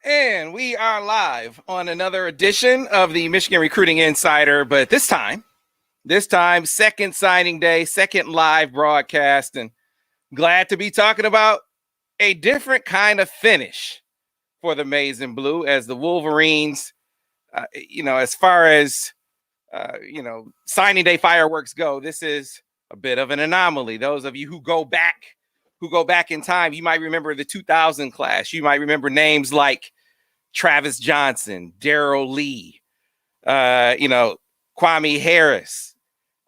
And we are live on another edition of the Michigan Recruiting Insider, but this time, second signing day, second live broadcast, and glad to be talking about a different kind of finish for the Maize and Blue as the Wolverines, as far as, signing day fireworks go, this is a bit of an anomaly. Those of you who go back in time, you might remember the 2000 class. You might remember names like Travis Johnson, Darrell Lee, Kwame Harris.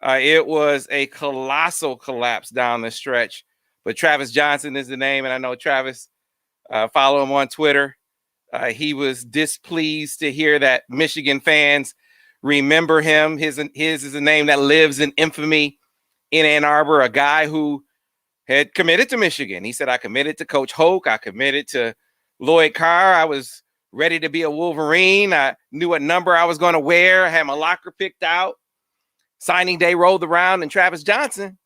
It was a colossal collapse down the stretch, but Travis Johnson is the name. And I know Travis, follow him on Twitter. He was displeased to hear that Michigan fans remember him. His is a name that lives in infamy in Ann Arbor, a guy who had committed to Michigan. He said, I committed to Coach Hoke. I committed to Lloyd Carr. I was ready to be a Wolverine. I knew what number I was going to wear. I had my locker picked out. Signing day rolled around, and Travis Johnson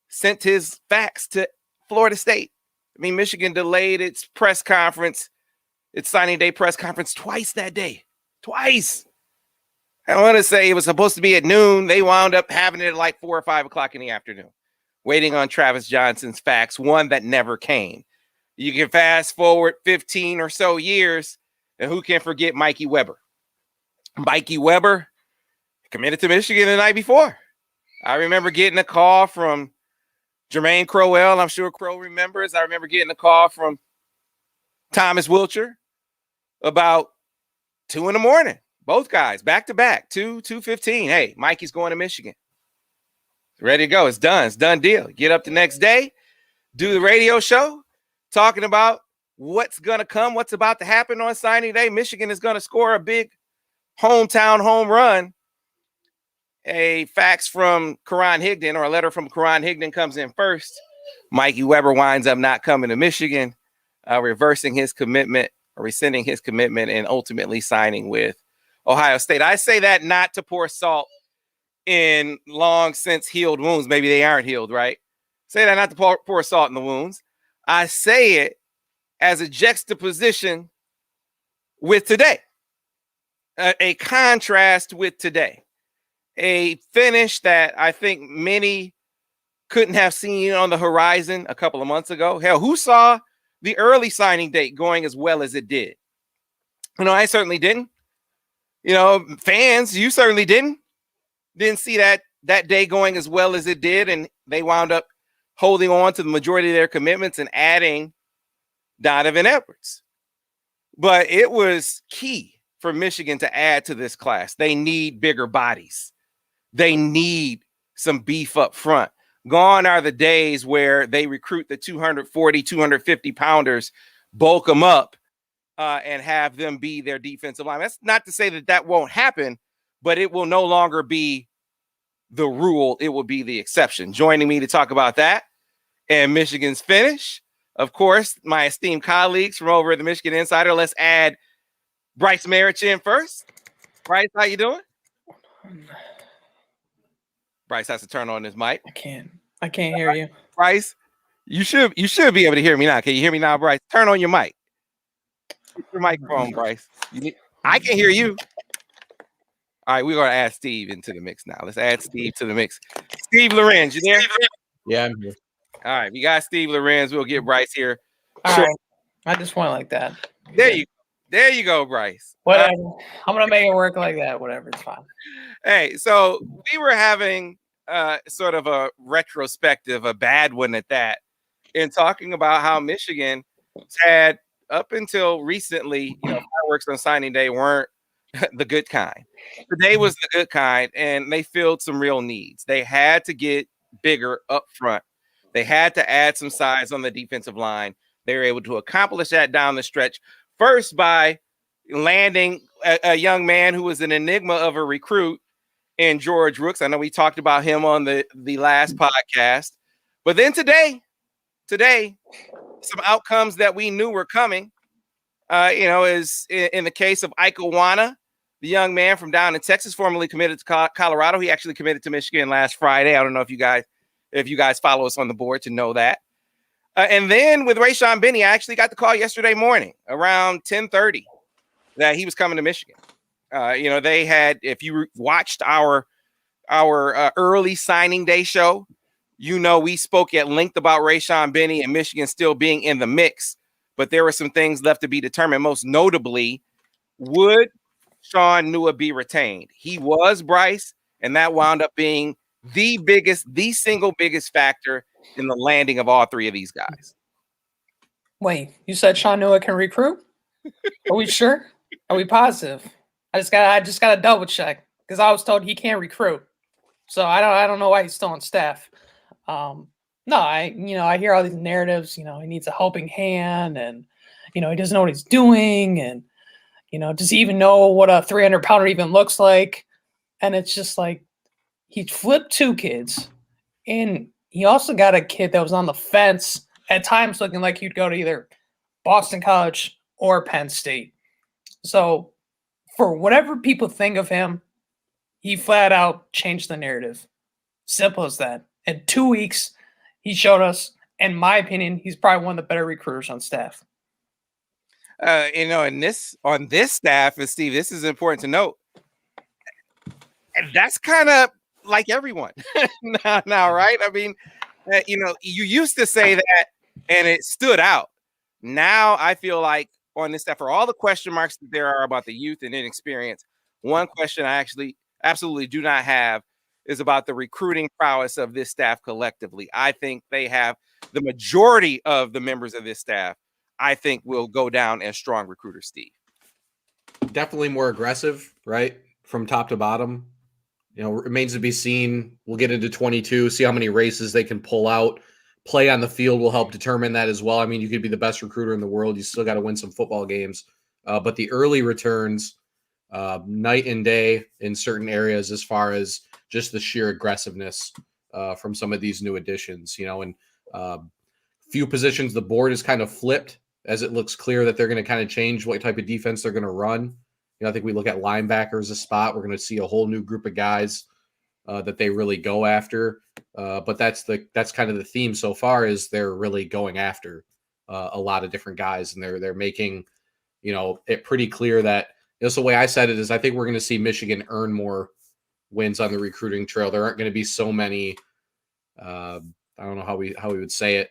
sent his fax to Florida State. I mean, Michigan delayed its signing day press conference twice that day. Twice. I want to say it was supposed to be at noon. They wound up having it at like 4 or 5 o'clock in the afternoon, waiting on Travis Johnson's fax, one that never came. You can fast forward 15 or so years, and who can forget Mikey Weber? Mikey Weber committed to Michigan the night before. I remember getting a call from Jermaine Crowell. I'm sure Crow remembers. I remember getting a call from Thomas Wilcher about 2 a.m. Both guys back to back, 2:15. Hey, Mikey's going to Michigan. Ready to go. It's done. It's done deal. Get up the next day, do the radio show, talking about what's going to come, what's about to happen on signing day. Michigan is going to score a big hometown home run. A fax from Karan Higdon, or a letter from Karan Higdon, comes in first. Mikey Weber winds up not coming to Michigan, reversing his commitment, or rescinding his commitment, and ultimately signing with Ohio State. I say that not to pour salt in long since healed wounds. Maybe they aren't healed, right? Say that not to pour salt in the wounds. I say it as a juxtaposition with today, a contrast with today, a finish that I think many couldn't have seen on the horizon a couple of months ago. Hell, who saw the early signing date going as well as it did? I certainly didn't. Fans, you certainly didn't see that day going as well as it did, and they wound up holding on to the majority of their commitments and adding Donovan Edwards. But it was key for Michigan to add to this class. They need bigger bodies. They need some beef up front. Gone are the days where they recruit the 240, 250 pounders, bulk them up, and have them be their defensive line. That's not to say that won't happen, but it will no longer be the rule. It will be the exception. Joining me to talk about that and Michigan's finish, of course, my esteemed colleagues from over at the Michigan Insider. Let's add Bryce Marich in first. Bryce, how you doing? Bryce has to turn on his mic. I can't hear you. Bryce, you should be able to hear me now. Can you hear me now, Bryce? Turn on your mic. Get your microphone, Bryce. I can hear you. All right, we're going to add Steve into the mix now. Let's add Steve to the mix. Steve Lorenz, you there? Yeah, I'm here. All right, we got Steve Lorenz. We'll get Bryce here. All right. I just went like that. There you go, Bryce. Whatever. I'm going to make it work like that. Whatever, it's fine. Hey, so we were having sort of a retrospective, a bad one at that, in talking about how Michigan had, up until recently, fireworks on signing day weren't the good kind. Today was the good kind, and they filled some real needs. They had to get bigger up front. They had to add some size on the defensive line. They were able to accomplish that down the stretch, first by landing a young man who was an enigma of a recruit in George Rooks. I know we talked about him on the last podcast. But then today, some outcomes that we knew were coming, is in the case of Ike Iwana, the young man from down in Texas, formerly committed to Colorado. He actually committed to Michigan last Friday. I don't know if you guys follow us on the board to know that. And then with Rayshawn Benny, I actually got the call yesterday morning around 10:30 that he was coming to Michigan. They had, if you watched our early signing day show, we spoke at length about Rayshawn Benny and Michigan still being in the mix, but there were some things left to be determined. Most notably, would Shaun Nua be retained? He was Bryce, and that wound up being the single biggest factor in the landing of all three of these guys. Wait, you said Shaun Nua can recruit? Are we sure? Are we positive? I just gotta double check because I was told he can't recruit. So I don't know why he's still on staff. No, I hear all these narratives. He needs a helping hand, and he doesn't know what he's doing, and does he even know what a 300-pounder even looks like? And it's just like he flipped two kids, and he also got a kid that was on the fence at times, looking like he'd go to either Boston College or Penn State. So, for whatever people think of him, he flat out changed the narrative. Simple as that. In 2 weeks, he showed us, in my opinion, he's probably one of the better recruiters on staff. On this staff, and Steve, this is important to note. And that's kind of like everyone now, right? I mean, you used to say that, and it stood out. Now I feel like on this staff, for all the question marks that there are about the youth and inexperience, one question I actually absolutely do not have is about the recruiting prowess of this staff collectively. I think they have the majority of the members of this staff, I think, will go down as strong recruiters, Steve. Definitely more aggressive, right? From top to bottom. Remains to be seen. We'll get into 22, see how many races they can pull out. Play on the field will help determine that as well. I mean, you could be the best recruiter in the world. You still got to win some football games. But the early returns, night and day in certain areas as far as just the sheer aggressiveness from some of these new additions, and few positions, the board is kind of flipped as it looks clear that they're going to kind of change what type of defense they're going to run. I think we look at linebackers a spot. We're going to see a whole new group of guys that they really go after. But that's kind of the theme so far, is they're really going after a lot of different guys, and they're making, it pretty clear that, the way I said it is, I think we're going to see Michigan earn more wins on the recruiting trail. There aren't going to be so many, I don't know how we would say it,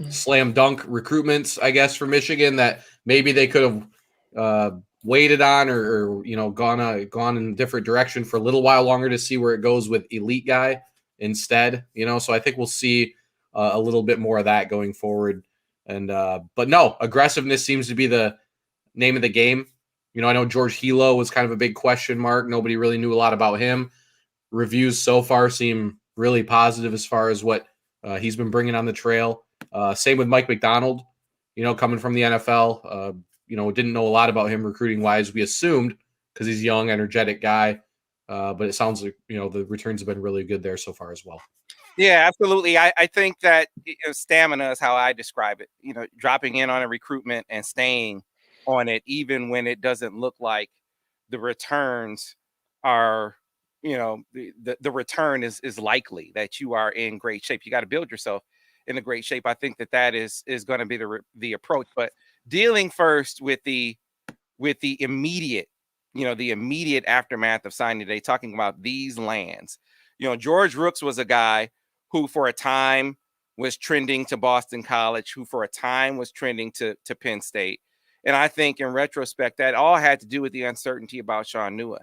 slam dunk recruitments, I guess, for Michigan that maybe they could have waited on or gone in a different direction for a little while longer to see where it goes with elite guy instead. So I think we'll see a little bit more of that going forward. And but no, aggressiveness seems to be the name of the game. I know George Hilo was kind of a big question mark. Nobody really knew a lot about him. Reviews so far seem really positive as far as what he's been bringing on the trail. Same with Mike McDonald, coming from the NFL. Didn't know a lot about him recruiting wise. We assumed because he's a young, energetic guy. But it sounds like, the returns have been really good there so far as well. Yeah, absolutely. I think that stamina is how I describe it. Dropping in on a recruitment and staying on it, even when it doesn't look like the returns are, the return is likely, that you are in great shape. You got to build yourself in a great shape. I think that is going to be the approach. But dealing first with the immediate, the immediate aftermath of signing today, talking about these lands. George Rooks was a guy who for a time was trending to Boston College, who for a time was trending to Penn State. And I think in retrospect, that all had to do with the uncertainty about Shaun Nua.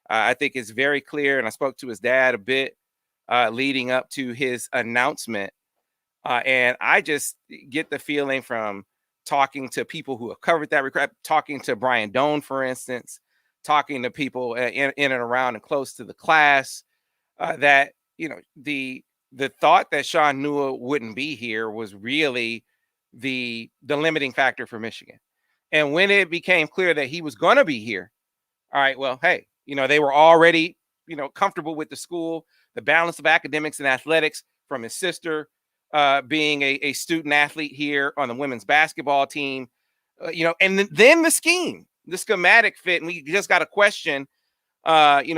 I think it's very clear, and I spoke to his dad a bit leading up to his announcement. And I just get the feeling from talking to people who have covered that recruit, talking to Brian Doan, for instance, talking to people in and around and close to the class, that, the thought that Shaun Nua wouldn't be here was really the limiting factor for Michigan. And when it became clear that he was going to be here, all right, well, hey, they were already, comfortable with the school, the balance of academics and athletics from his sister being a student athlete here on the women's basketball team, and then the scheme, the schematic fit. And we just got a question, as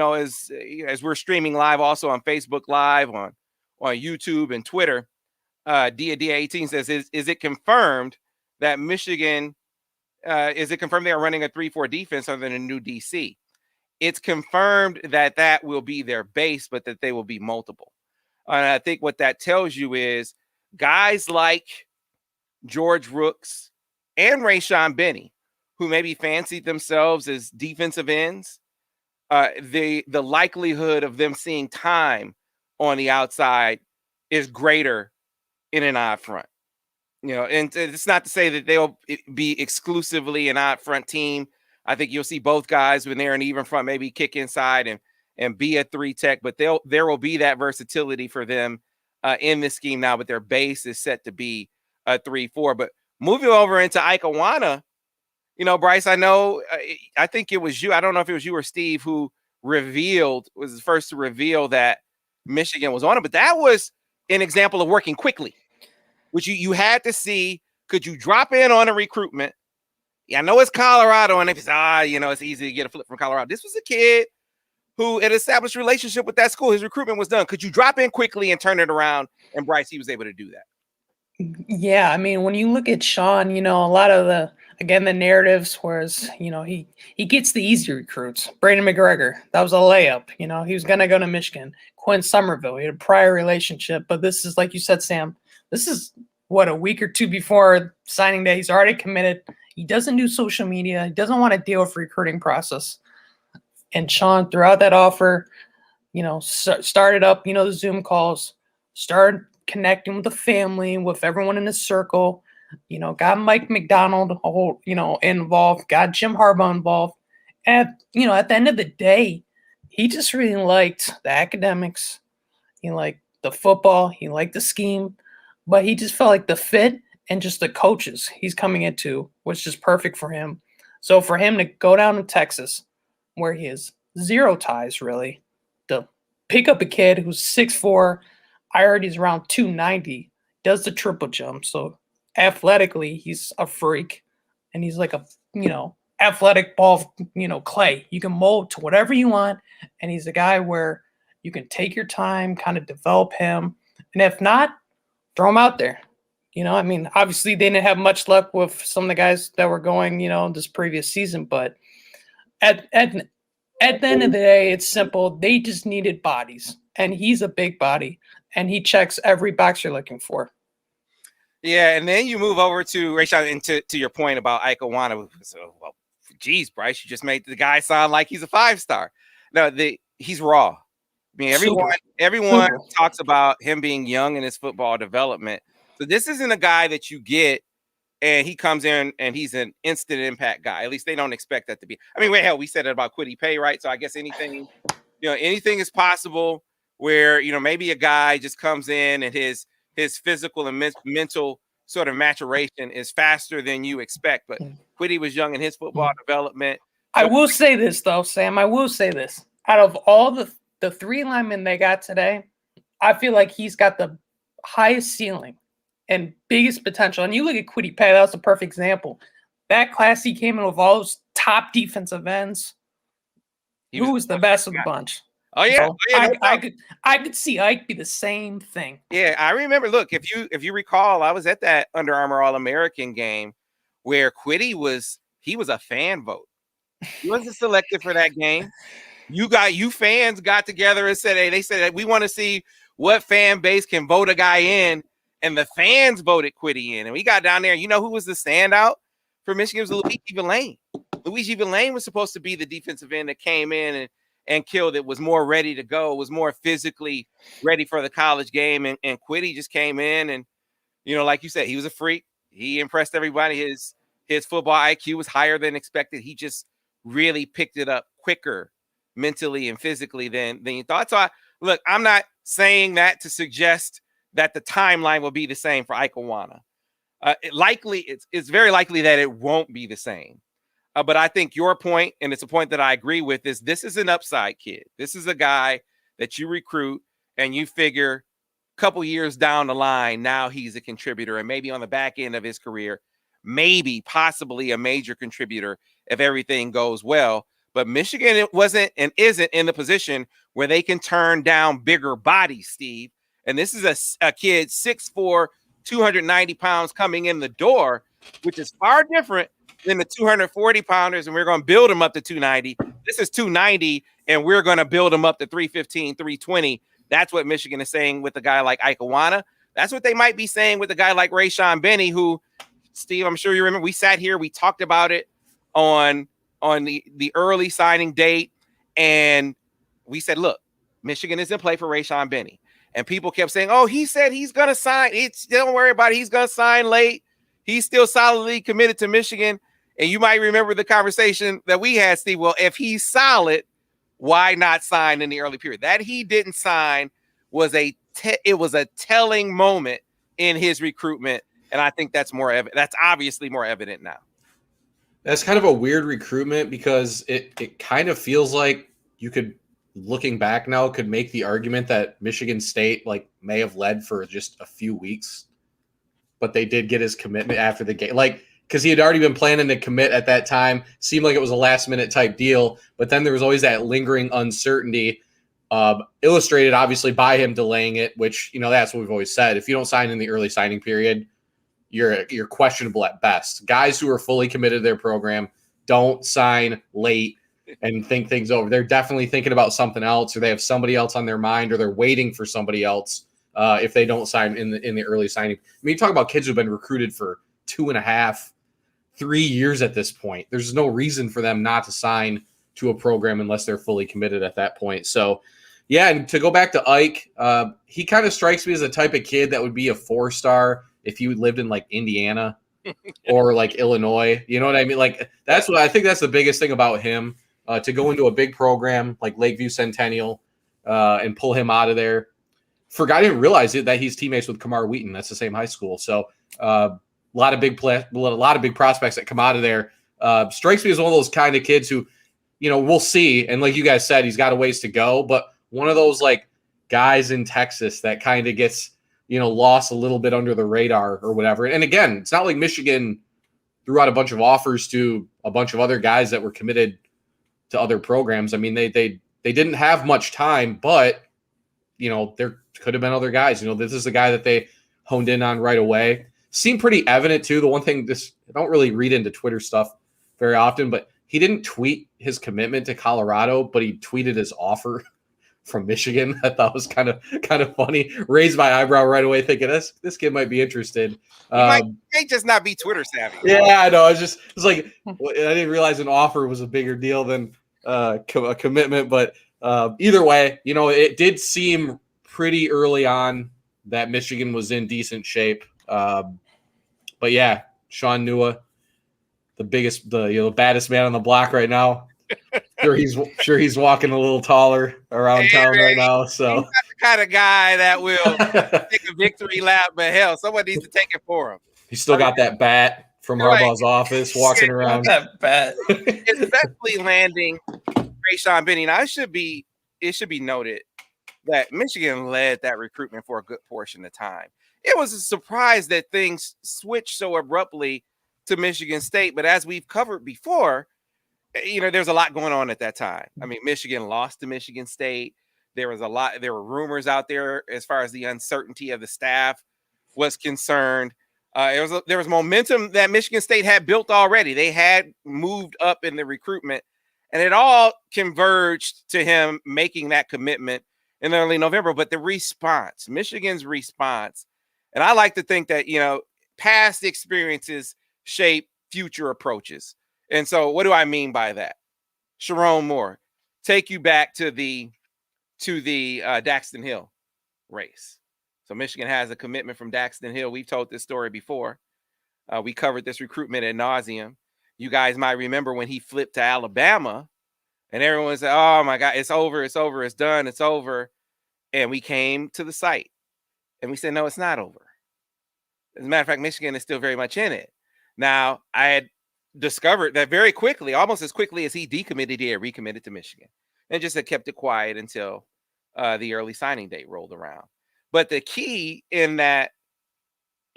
we're streaming live also on Facebook Live, on YouTube and Twitter. Dia 18 says, is it confirmed that Michigan, is it confirmed they are running a 3-4 defense other than a new DC? It's confirmed that that will be their base, but that they will be multiple. And I think what that tells you is guys like George Rooks and Rayshawn Benny, who maybe fancied themselves as defensive ends, the likelihood of them seeing time on the outside is greater in an odd front. And it's not to say that they'll be exclusively an odd front team. I think you'll see both guys when they're an even front, maybe kick inside and be a 3 tech, but there will be that versatility for them in this scheme now, but their base is set to be a 3-4. But moving over into Ike Iwana, Bryce, I think it was you. I don't know if it was you or Steve who was the first to reveal that Michigan was on it, but that was an example of working quickly, which you had to see. Could you drop in on a recruitment? Yeah, I know it's Colorado, and if it's it's easy to get a flip from Colorado. This was a kid who had established a relationship with that school. His recruitment was done. Could you drop in quickly and turn it around? And Bryce, he was able to do that. Yeah, I mean, when you look at Shaun, a lot of the narratives was, he gets the easy recruits. Braden McGregor, that was a layup. He was going to go to Michigan. Quinn Somerville, he had a prior relationship. But this is, like you said, Sam, this is, a week or two before signing day. He's already committed. He doesn't do social media. He doesn't want to deal with recruiting process. And Shaun, throughout that offer, started up, the Zoom calls, started connecting with the family, with everyone in his circle, got Mike McDonald, involved, got Jim Harbaugh involved. And, at the end of the day, he just really liked the academics. He liked the football. He liked the scheme. But he just felt like the fit and just the coaches he's coming into was just perfect for him. So for him to go down to Texas, where he has zero ties, really, to pick up a kid who's 6'4", I heard he's around 290, does the triple jump. So athletically, he's a freak. And he's like a, athletic ball, clay. You can mold to whatever you want. And he's a guy where you can take your time, kind of develop him. And if not, throw him out there. Obviously they didn't have much luck with some of the guys that were going, this previous season. But at the end of the day, it's simple. They just needed bodies. And he's a big body. And he checks every box you're looking for. Yeah, and then you move over to Rayshawn, and to your point about Ike Iwana. So, well, geez, Bryce, you just made the guy sound like he's a 5-star. No, he's raw. I mean, everyone talks about him being young in his football development. So this isn't a guy that you get and he comes in and he's an instant impact guy. At least they don't expect that to be. I mean, hell, we said it about Kwity Paye, right? So I guess anything is possible where, maybe a guy just comes in and his physical and mental sort of maturation is faster than you expect. But Kwity was young in his football development. I will say this, though, Sam. I will say this. Out of all the 3 linemen they got today, I feel like he's got the highest ceiling and biggest potential. And you look at Kwity Paye, that was a perfect example. That class, he came in with all those top defensive ends. Who was the best of the bunch? Oh yeah, So I could see Ike be the same thing. Yeah, I remember. Look, if you recall, I was at that Under Armour All-American game where Kwity was a fan vote. He wasn't selected for that game. You fans got together and said, hey, they said we want to see what fan base can vote a guy in, and the fans voted Kwity in. And we got down there. You know who was the standout for Michigan? It was Luigi Villain. Luigi Villain was supposed to be the defensive end that came in and killed it, was more ready to go, was more physically ready for the college game. And Kwity just came in and, like you said, he was a freak. He impressed everybody. His football IQ was higher than expected. He just really picked it up quicker mentally and physically than you thought. So look, I'm not saying that to suggest that the timeline will be the same for Ike Iwana. It's very likely that it won't be the same. But I think your point, and it's a point that I agree with, is this is an upside kid. This is a guy that you recruit and you figure a couple years down the line, now he's a contributor, and maybe on the back end of his career, maybe possibly a major contributor if everything goes well. But Michigan wasn't and isn't in the position where they can turn down bigger bodies, Steve. And this is a kid 6'4", 290 pounds coming in the door, which is far different than the 240 pounders. And we're going to build him up to 290. This is 290, and we're going to build him up to 315, 320. That's what Michigan is saying with a guy like Ike Iwana. That's what they might be saying with a guy like Rayshawn Benny, who, Steve, I'm sure you remember, we sat here, we talked about it on the early signing date, and we said, look, Michigan is in play for Rayshawn Benny. And people kept saying, oh, he said he's going to sign. Don't worry about it. He's going to sign late. He's still solidly committed to Michigan. And you might remember the conversation that we had, Steve. Well, if he's solid, why not sign in the early period? That he didn't sign was a telling moment in his recruitment. And I think that's that's obviously more evident now. That's kind of a weird recruitment because it kind of feels like you could, looking back now, could make the argument that Michigan State may have led for just a few weeks, but they did get his commitment after the game. Because he had already been planning to commit at that time. Seemed like it was a last-minute type deal, but then there was always that lingering uncertainty, illustrated obviously by him delaying it, which, that's what we've always said. If you don't sign in the early signing period, you're questionable at best. Guys who are fully committed to their program don't sign late and think things over. They're definitely thinking about something else, or they have somebody else on their mind, or they're waiting for somebody else if they don't sign in the early signing. I mean, you talk about kids who've been recruited for 2.5, 3 years at this point. There's no reason for them not to sign to a program unless they're fully committed at that point. So, yeah, and to go back to Ike, he kind of strikes me as the type of kid that would be a 4-star if he lived in Indiana or Illinois. You know what I mean? That's what I think. That's the biggest thing about him. To go into a big program like Lakeview Centennial and pull him out of there. I didn't realize it that he's teammates with Kamar Wheaton. That's the same high school. So a lot of big prospects that come out of there. Strikes me as one of those kind of kids who, we'll see. And like you guys said, he's got a ways to go. But one of those guys in Texas that kind of gets lost a little bit under the radar or whatever. And again, it's not like Michigan threw out a bunch of offers to a bunch of other guys that were committed to other programs. I mean, they didn't have much time, but there could have been other guys. This is the guy that they honed in on right away. Seemed pretty evident too. The one thing, I don't really read into Twitter stuff very often, but he didn't tweet his commitment to Colorado, but he tweeted his offer from Michigan. I thought was kind of funny. Raised my eyebrow right away, thinking this kid might be interested. May just not be Twitter savvy. Yeah, I know. I didn't realize an offer was a bigger deal than a commitment. But either way, it did seem pretty early on that Michigan was in decent shape. But yeah, Shaun Nua, the baddest man on the block right now. Sure he's walking a little taller around town right now. So he's not the kind of guy that will take a victory lap, but hell, someone needs to take it for him. He's still got that bat from Harbaugh's office, walking around. That bat, especially landing Rayshawn Benny. Now it should be noted that Michigan led that recruitment for a good portion of time. It was a surprise that things switched so abruptly to Michigan State, but as we've covered before, there's a lot going on at that time. I mean, Michigan lost to Michigan State. There were rumors out there as far as the uncertainty of the staff was concerned. There was momentum that Michigan State had built already. They had moved up in the recruitment, and it all converged to him making that commitment in early November. But Michigan's response, and I like to think that, past experiences shape future approaches. And so what do I mean by that? Sharon Moore, take you back to the Daxton Hill race. So Michigan has a commitment from Daxton Hill. We've told this story before. We covered this recruitment ad nauseum. You guys might remember when he flipped to Alabama and everyone said, oh my God, it's over, it's done, it's over. And we came to the site and we said, no, it's not over. As a matter of fact, Michigan is still very much in it. Now, I had discovered that very quickly, almost as quickly as he decommitted, he had recommitted to Michigan and just had kept it quiet until the early signing date rolled around. But the key in that,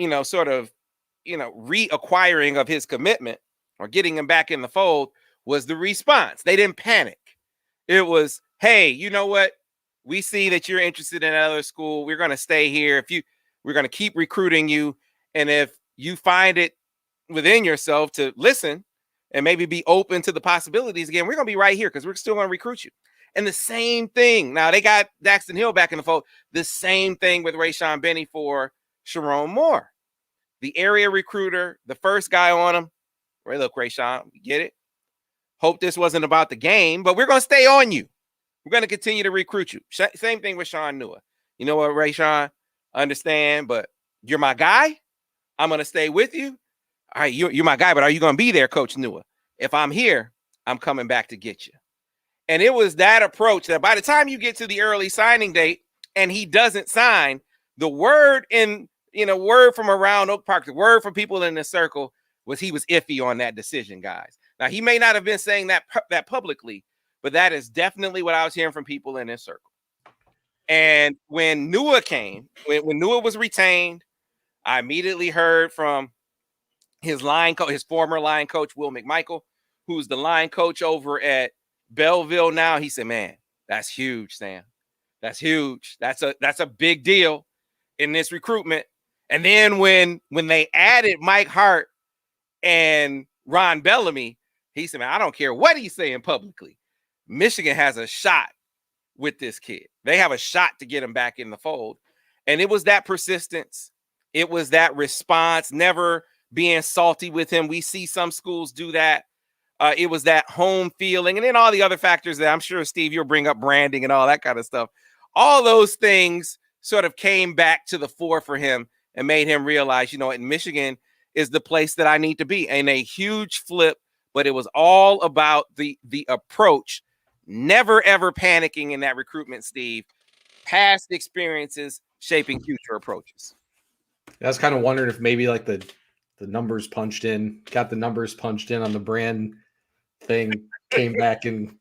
reacquiring of his commitment or getting him back in the fold was the response. They didn't panic. It was, hey, you know what? we see that you're interested in another school. We're going to stay here. We're going to keep recruiting you. And if you find it within yourself to listen and maybe be open to the possibilities again, we're going to be right here because we're still going to recruit you. And the same thing. Now, they got Daxton Hill back in the fold. The same thing with Rayshawn Benny for Shaun Moore. The area recruiter, the first guy on him. Right, look, Rayshawn, we get it. Hope this wasn't about the game, but we're going to stay on you. We're going to continue to recruit you. Same thing with Shaun Nua. You know what, Rayshawn? Understand, but you're my guy. I'm going to stay with you. All right, you're my guy, but are you going to be there, Coach Nua? If I'm here, I'm coming back to get you. And it was that approach that by the time you get to the early signing date and he doesn't sign, the word from around Oak Park, the word from people in the circle was he was iffy on that decision, guys. Now, he may not have been saying that publicly, but that is definitely what I was hearing from people in this circle. And when Nua came, when Nua was retained, I immediately heard from his former line coach, Will McMichael, who's the line coach over at Belleville now. He said, man, that's huge, Sam. That's huge. That's a big deal in this recruitment. And then when they added Mike Hart and Ron Bellamy, he said, man, I don't care what he's saying publicly. Michigan has a shot with this kid. They have a shot to get him back in the fold. And it was that persistence. It was that response, never being salty with him. We see some schools do that. It was that home feeling. And then all the other factors that I'm sure, Steve, you'll bring up branding and all that kind of stuff. All those things sort of came back to the fore for him and made him realize, in Michigan is the place that I need to be. And a huge flip, but it was all about the approach. Never, ever panicking in that recruitment, Steve. Past experiences shaping future approaches. I was kind of wondering if maybe like the numbers punched in on the brand thing, came back in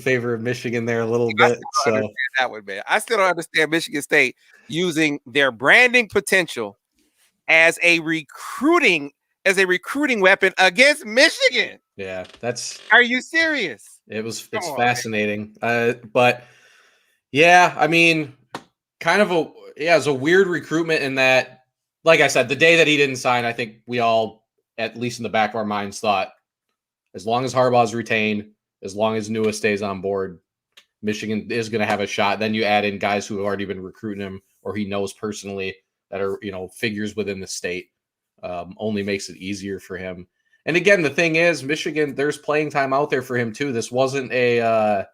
favor of Michigan there a little bit. So that one, man. I still don't understand Michigan State using their branding potential as a recruiting weapon against Michigan. Yeah, are you serious? It's fascinating. But yeah, I mean, it's a weird recruitment in that, like I said, the day that he didn't sign, I think we all, at least in the back of our minds, thought as long as Harbaugh's retained, as long as Nua stays on board, Michigan is going to have a shot. Then you add in guys who have already been recruiting him or he knows personally that are, figures within the state. Only makes it easier for him. And again, the thing is, Michigan, there's playing time out there for him too. This wasn't a,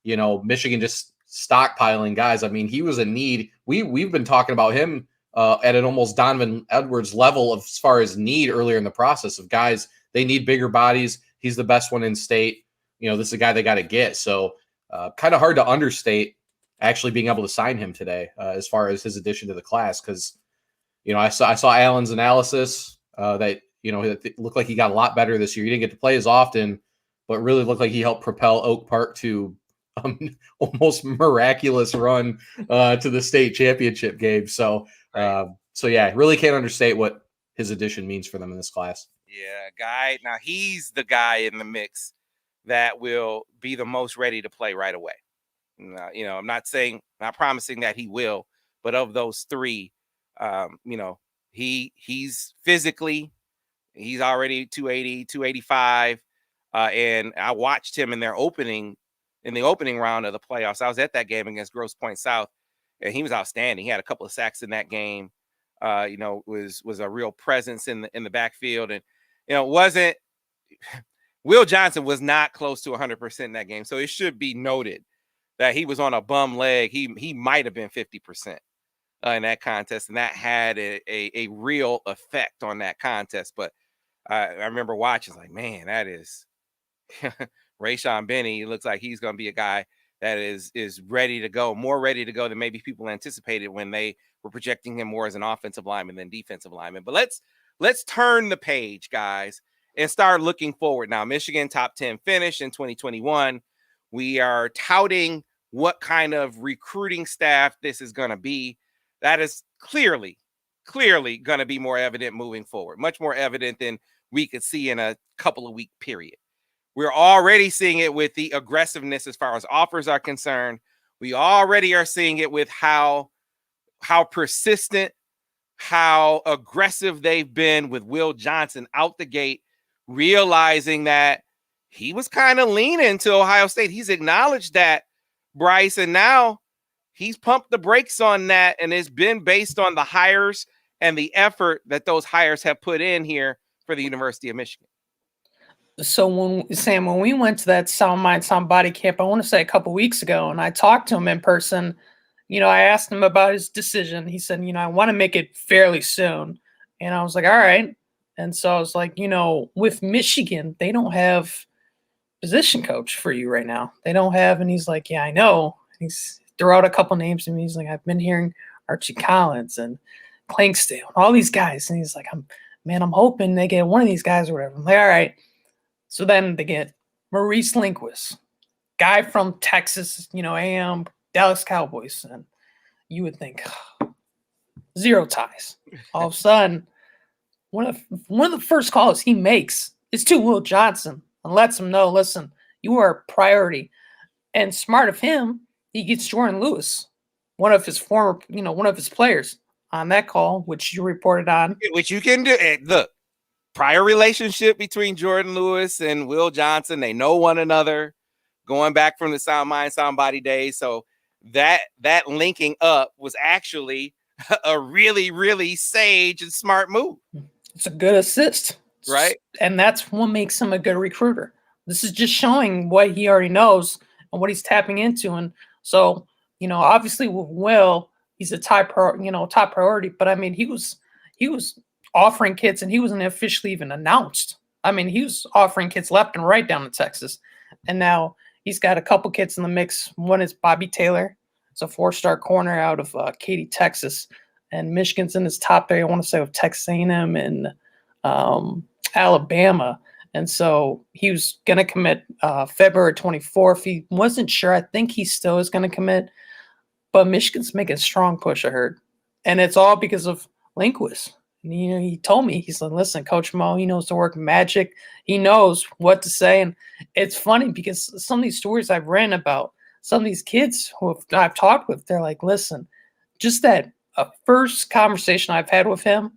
Michigan just stockpiling guys. I mean, he was a need. We've been talking about him at an almost Donovan Edwards level of as far as need earlier in the process of guys. They need bigger bodies. He's the best one in state. This is a guy they got to get. So kind of hard to understate actually being able to sign him today as far as his addition to the class. Because, I saw Allen's analysis that, it looked like he got a lot better this year. He didn't get to play as often, but really looked like he helped propel Oak Park to almost miraculous run to the state championship game. So, yeah, really can't understate what his addition means for them in this class. Yeah, guy. Now he's the guy in the mix that will be the most ready to play right away. I'm not promising that he will, but of those three, he's physically, he's already 280, 285. And I watched him in the opening round of the playoffs. I was at that game against Grosse Pointe South, and he was outstanding. He had a couple of sacks in that game. Was a real presence in the backfield, and wasn't Will Johnson was not close to 100% in that game. So it should be noted that he was on a bum leg. He might have been 50% in that contest, and that had a real effect on that contest. But I remember watching, like, man, that is Rayshawn Benny. It looks like he's going to be a guy that is ready to go, more ready to go than maybe people anticipated when they were projecting him more as an offensive lineman than defensive lineman. But let's turn the page, guys, and start looking forward. Now, Michigan top 10 finish in 2021. We are touting what kind of recruiting staff this is going to be. That is clearly going to be more evident moving forward, much more evident than we could see in a couple of week period. We're already seeing it with the aggressiveness as far as offers are concerned. We already are seeing it with how persistent, how aggressive they've been with Will Johnson out the gate, realizing that he was kind of leaning to Ohio State. He's acknowledged that, Bryce, and now he's pumped the brakes on that, and it's been based on the hires and the effort that those hires have put in here for the University of Michigan. So when we went to that Sound Mind, Sound Body camp, I want to say a couple weeks ago, and I talked to him in person, I asked him about his decision. He said, I want to make it fairly soon. And I was like, all right. And so I was like, with Michigan, they don't have position coach for you right now. They don't have, and he's like, yeah, I know. He's threw out a couple names to me. He's like, I've been hearing Archie Collins and Clanksdale, all these guys. And he's like, I'm hoping they get one of these guys or whatever. I'm like, all right. So then they get Maurice Linguist, guy from Texas, AM, Dallas Cowboys. And you would think, zero ties. All of a sudden, one of the first calls he makes is to Will Johnson and lets him know, listen, you are a priority. And smart of him, he gets Jordan Lewis, one of his players on that call, which you reported on. Which you can do. Look, prior relationship between Jordan Lewis and Will Johnson. They know one another going back from the Sound Mind, Sound Body days. So that linking up was actually a really, really sage and smart move. It's a good assist. Right. And that's what makes him a good recruiter. This is just showing what he already knows and what he's tapping into. And so, obviously with Will, he's a top priority. But I mean, he was offering kids, and he wasn't officially even announced. I mean, he was offering kids left and right down to Texas. And now he's got a couple kids in the mix. One is Bobby Taylor. It's a 4-star corner out of Katy, Texas. And Michigan's in his top 3, I want to say, with Texas A&M and Alabama. And so he was going to commit February 24th. He wasn't sure. I think he still is going to commit. But Michigan's making a strong push, I heard. And it's all because of Linguist. And, he told me, he said, listen, Coach Mo, he knows the work magic. He knows what to say. And it's funny because some of these stories I've written about, some of these kids who I've talked with, they're like, listen, just that first conversation I've had with him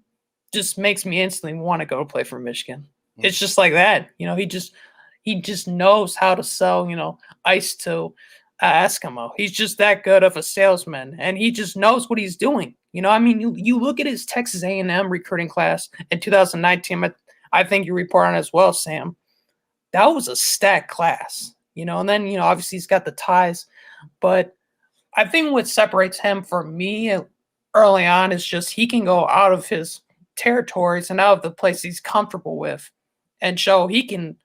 just makes me instantly want to go play for Michigan. Mm-hmm. It's just like that. He just knows how to sell, ice to Eskimo. He's just that good of a salesman, and he just knows what he's doing. You look at his Texas A&M recruiting class in 2019. I think you report on it as well, Sam. That was a stacked class, and then, obviously he's got the ties. But I think what separates him from me early on is just he can go out of his territories and out of the place he's comfortable with and show he can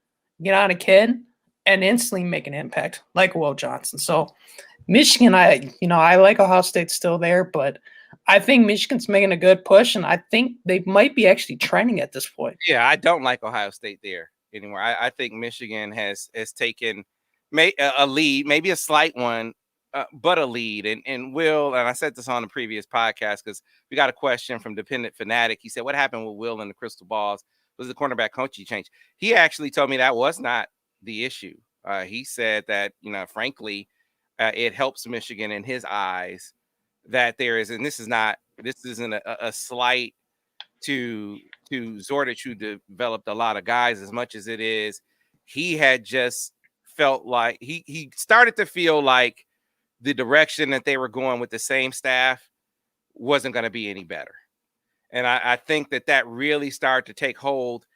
get on a kid and instantly make an impact like Will Johnson. So Michigan, I like Ohio State still there, but I think Michigan's making a good push, and I think they might be actually trending at this point. Yeah, I don't like Ohio State there anymore. I think Michigan has taken a lead, maybe a slight one, but a lead. And Will, and I said this on the previous podcast because we got a question from Dependent Fanatic. He said, what happened with Will and the crystal balls? Was the cornerback coaching change? He actually told me that was not the issue. He said that, frankly, it helps Michigan in his eyes that there is, and this isn't a slight to Zordich, who developed a lot of guys, as much as it is, he had just felt like he started to feel like the direction that they were going with the same staff wasn't going to be any better. And I think that really started to take hold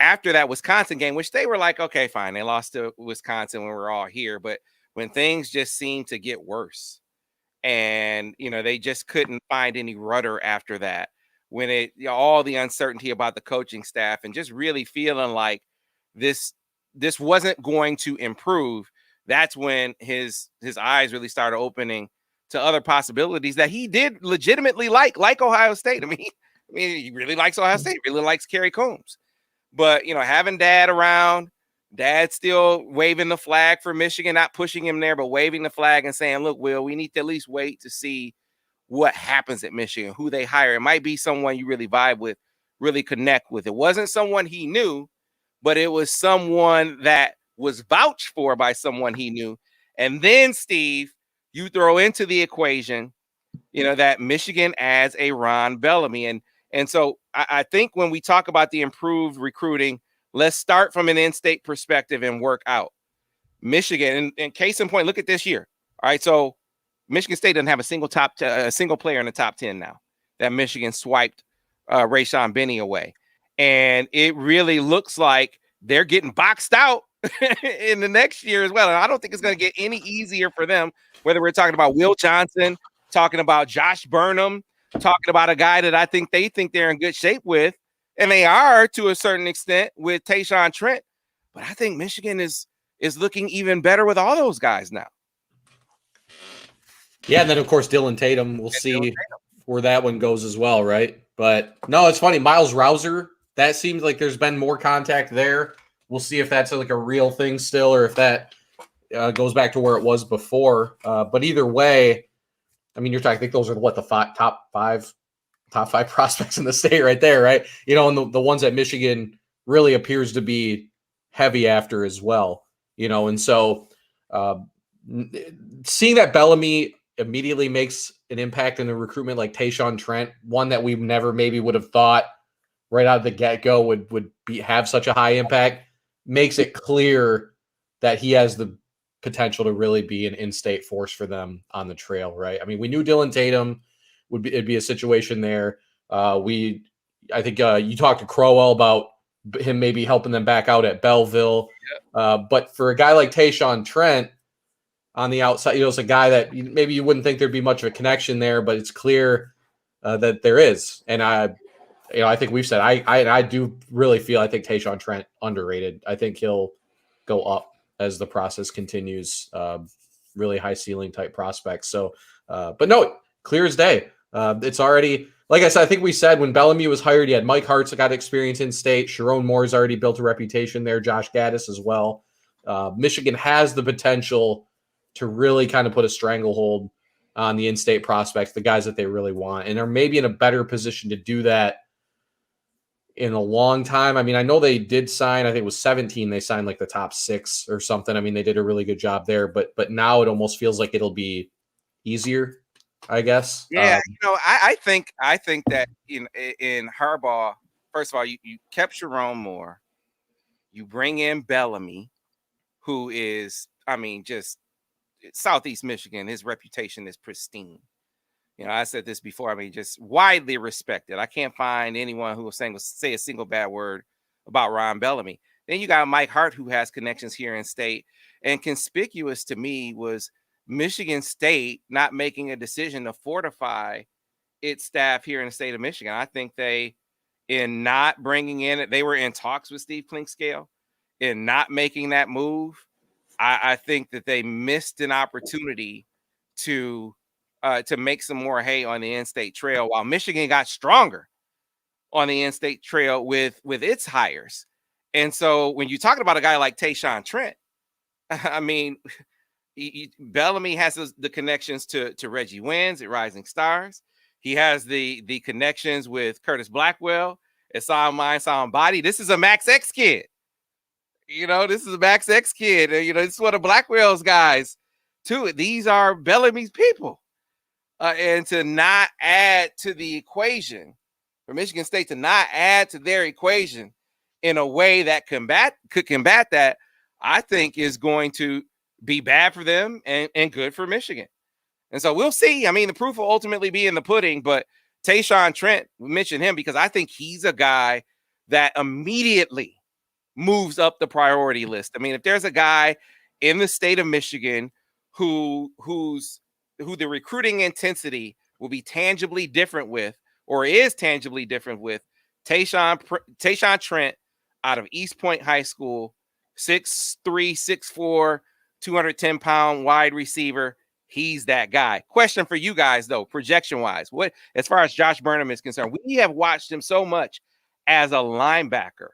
after that Wisconsin game, which they were like, okay, fine. They lost to Wisconsin when we were all here. But when things just seemed to get worse and, they just couldn't find any rudder after that, when all the uncertainty about the coaching staff and just really feeling like this wasn't going to improve, that's when his eyes really started opening to other possibilities that he did legitimately like Ohio State. I mean, he really likes Ohio State, really likes Kerry Coombs. But, having Dad around, Dad still waving the flag for Michigan, not pushing him there, but waving the flag and saying, look, Will, we need to at least wait to see what happens at Michigan, who they hire. It might be someone you really vibe with, really connect with. It wasn't someone he knew, but it was someone that was vouched for by someone he knew. And then, Steve, you throw into the equation, that Michigan adds a Ron Bellamy. And so I think when we talk about the improved recruiting, let's start from an in-state perspective and work out. Michigan, and case in point, look at this year. All right, so Michigan State doesn't have a single player in the top 10 now. That Michigan swiped Rayshawn Benny away. And it really looks like they're getting boxed out in the next year as well. And I don't think it's going to get any easier for them, whether we're talking about Will Johnson, talking about Josh Burnham, talking about a guy that I think they're in good shape with. And they are to a certain extent with Tayshaun Trent. But I think Michigan is looking even better with all those guys now. Yeah, and then, of course, Dylan Tatum. We'll see where that one goes as well, right? But, no, it's funny. Miles Rouser, that seems like there's been more contact there. We'll see if that's like a real thing still or if that goes back to where it was before. But either way, I mean, I think those are the top five prospects in the state right there, right? And the ones that Michigan really appears to be heavy after as well, and so seeing that Bellamy immediately makes an impact in the recruitment like Tayshaun Trent, one that we never maybe would have thought right out of the get-go would have such a high impact, makes it clear that he has the potential to really be an in-state force for them on the trail, right? I mean, we knew Dylan Tatum it'd be a situation there. I think you talked to Crowell about him maybe helping them back out at Belleville. But for a guy like Tayshaun Trent on the outside, it's a guy that maybe you wouldn't think there'd be much of a connection there, but it's clear that there is. And I think we've said, I do really feel, I think Tayshaun Trent underrated. I think he'll go up as the process continues. Really high ceiling type prospects. So, but no, clear as day. It's already, like I said, I think we said when Bellamy was hired, he had Mike Hart's got experience in state. Sharon Moore's already built a reputation there. Josh Gaddis as well. Michigan has the potential to really kind of put a stranglehold on the in-state prospects, the guys that they really want, and are maybe in a better position to do that in a long time. I mean, I know they did sign, I think it was 17. They signed like the top 6 or something. I mean, they did a really good job there, but now it almost feels like it'll be easier, I guess. Yeah, I think that in Harbaugh, first of all, you kept Sharon Moore, you bring in Bellamy, who is, I mean, just Southeast Michigan. His reputation is pristine. I said this before. I mean, just widely respected. I can't find anyone who will say a single bad word about Ron Bellamy. Then you got Mike Hart, who has connections here in state, and conspicuous to me was Michigan State not making a decision to fortify its staff here in the state of Michigan. I think in not bringing in it, they were in talks with Steve Klinkscale, in not making that move. I think that they missed an opportunity to make some more hay on the in-state trail, while Michigan got stronger on the in-state trail with its hires. And so when you're talking about a guy like Tayshaun Trent, I mean, Bellamy has the connections to Reggie Wins at Rising Stars. He has the connections with Curtis Blackwell at Sound Mind, Sound Body. This is a Max X kid. This is a Max X kid. This is one of Blackwell's guys too. These are Bellamy's people. And to not add to the equation, for Michigan State to not add to their equation in a way that could combat that, I think is going to be bad for them and good for Michigan. And so we'll see. I mean, the proof will ultimately be in the pudding, but Tayshaun Trent, we mentioned him because I think he's a guy that immediately moves up the priority list. I mean, if there's a guy in the state of Michigan who the recruiting intensity will be tangibly different with, or is tangibly different with, Tayshaun Trent out of East Point High School, 6'3", 6'4", 210-pound wide receiver. He's that guy. Question for you guys, though, projection-wise. What, as far as Josh Burnham is concerned, we have watched him so much as a linebacker.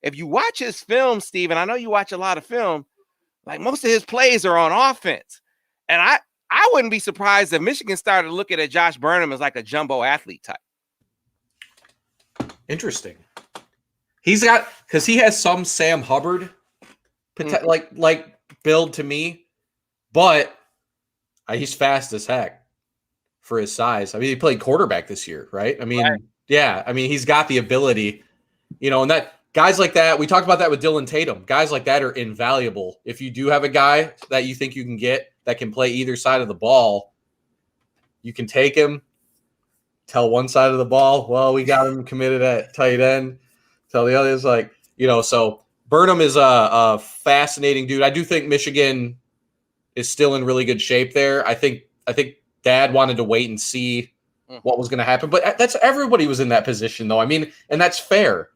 If you watch his film, Steven, I know you watch a lot of film, like most of his plays are on offense. And I wouldn't be surprised if Michigan started looking at Josh Burnham as like a jumbo athlete type. Interesting. He's got, because he has some Sam Hubbard like build to me, but he's fast as heck for his size. I mean, he played quarterback this year, right? I mean, Right. yeah, I mean, he's got the ability, and that guys like that, we talked about that with Dylan Tatum. Guys like that are invaluable. If you do have a guy that you think you can get that can play either side of the ball, you can take him, tell one side of the ball, well, we got him committed at tight end. Tell the others, so Burnham is a fascinating dude. I do think Michigan is still in really good shape there. I think Dad wanted to wait and see what was going to happen, but that's everybody was in that position, though. I mean, and that's fair.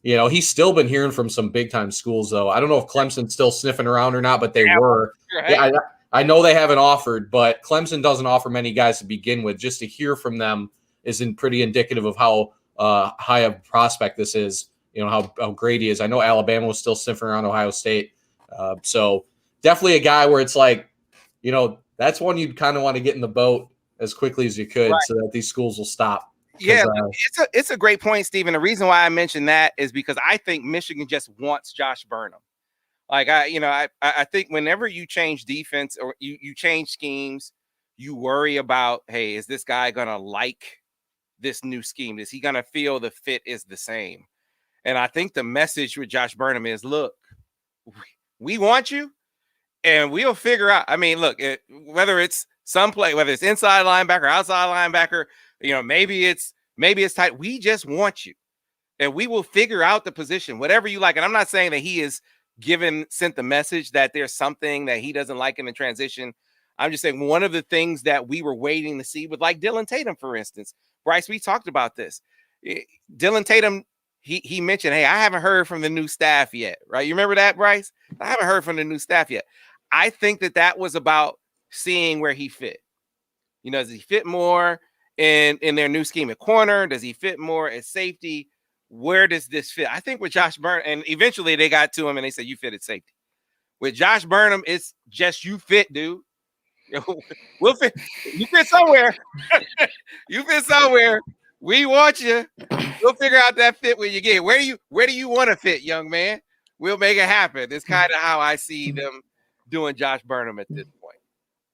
He's still been hearing from some big time schools, though. I don't know if Clemson's still sniffing around or not, but they were. Right. Yeah, I know they haven't offered, but Clemson doesn't offer many guys to begin with. Just to hear from them is pretty indicative of how high of a prospect this is. How great he is. I know Alabama was still sniffing around Ohio State, so definitely a guy where it's like, that's one you'd kind of want to get in the boat as quickly as you could, right, so that these schools will stop. Yeah, it's a great point, Stephen. The reason why I mentioned that is because I think Michigan just wants Josh Burnham. Like I think whenever you change defense or you change schemes, you worry about, hey, is this guy gonna like this new scheme? Is he gonna feel the fit is the same? And I think the message with Josh Burnham is, look, we want you, and we'll figure out. I mean, look, whether it's whether it's inside linebacker, outside linebacker, maybe it's tight. We just want you, and we will figure out the position, whatever you like. And I'm not saying that he is sent the message that there's something that he doesn't like in the transition. I'm just saying one of the things that we were waiting to see with, like, Dylan Tatum, for instance. Bryce, we talked about this. Dylan Tatum, he mentioned, hey, I haven't heard from the new staff yet, right? You remember that, Bryce? I haven't heard from the new staff yet. I think that was about seeing where he fit. Does he fit more in their new scheme at corner? Does he fit more at safety? Where does this fit? I think with Josh Burnham, and eventually they got to him and they said, you fit at safety. With Josh Burnham, it's just you fit, dude. We'll fit. You fit somewhere. You fit somewhere. We want you. We'll figure out that fit when you get. Where do you want to fit, young man? We'll make it happen. It's kind of how I see them doing Josh Burnham at this point.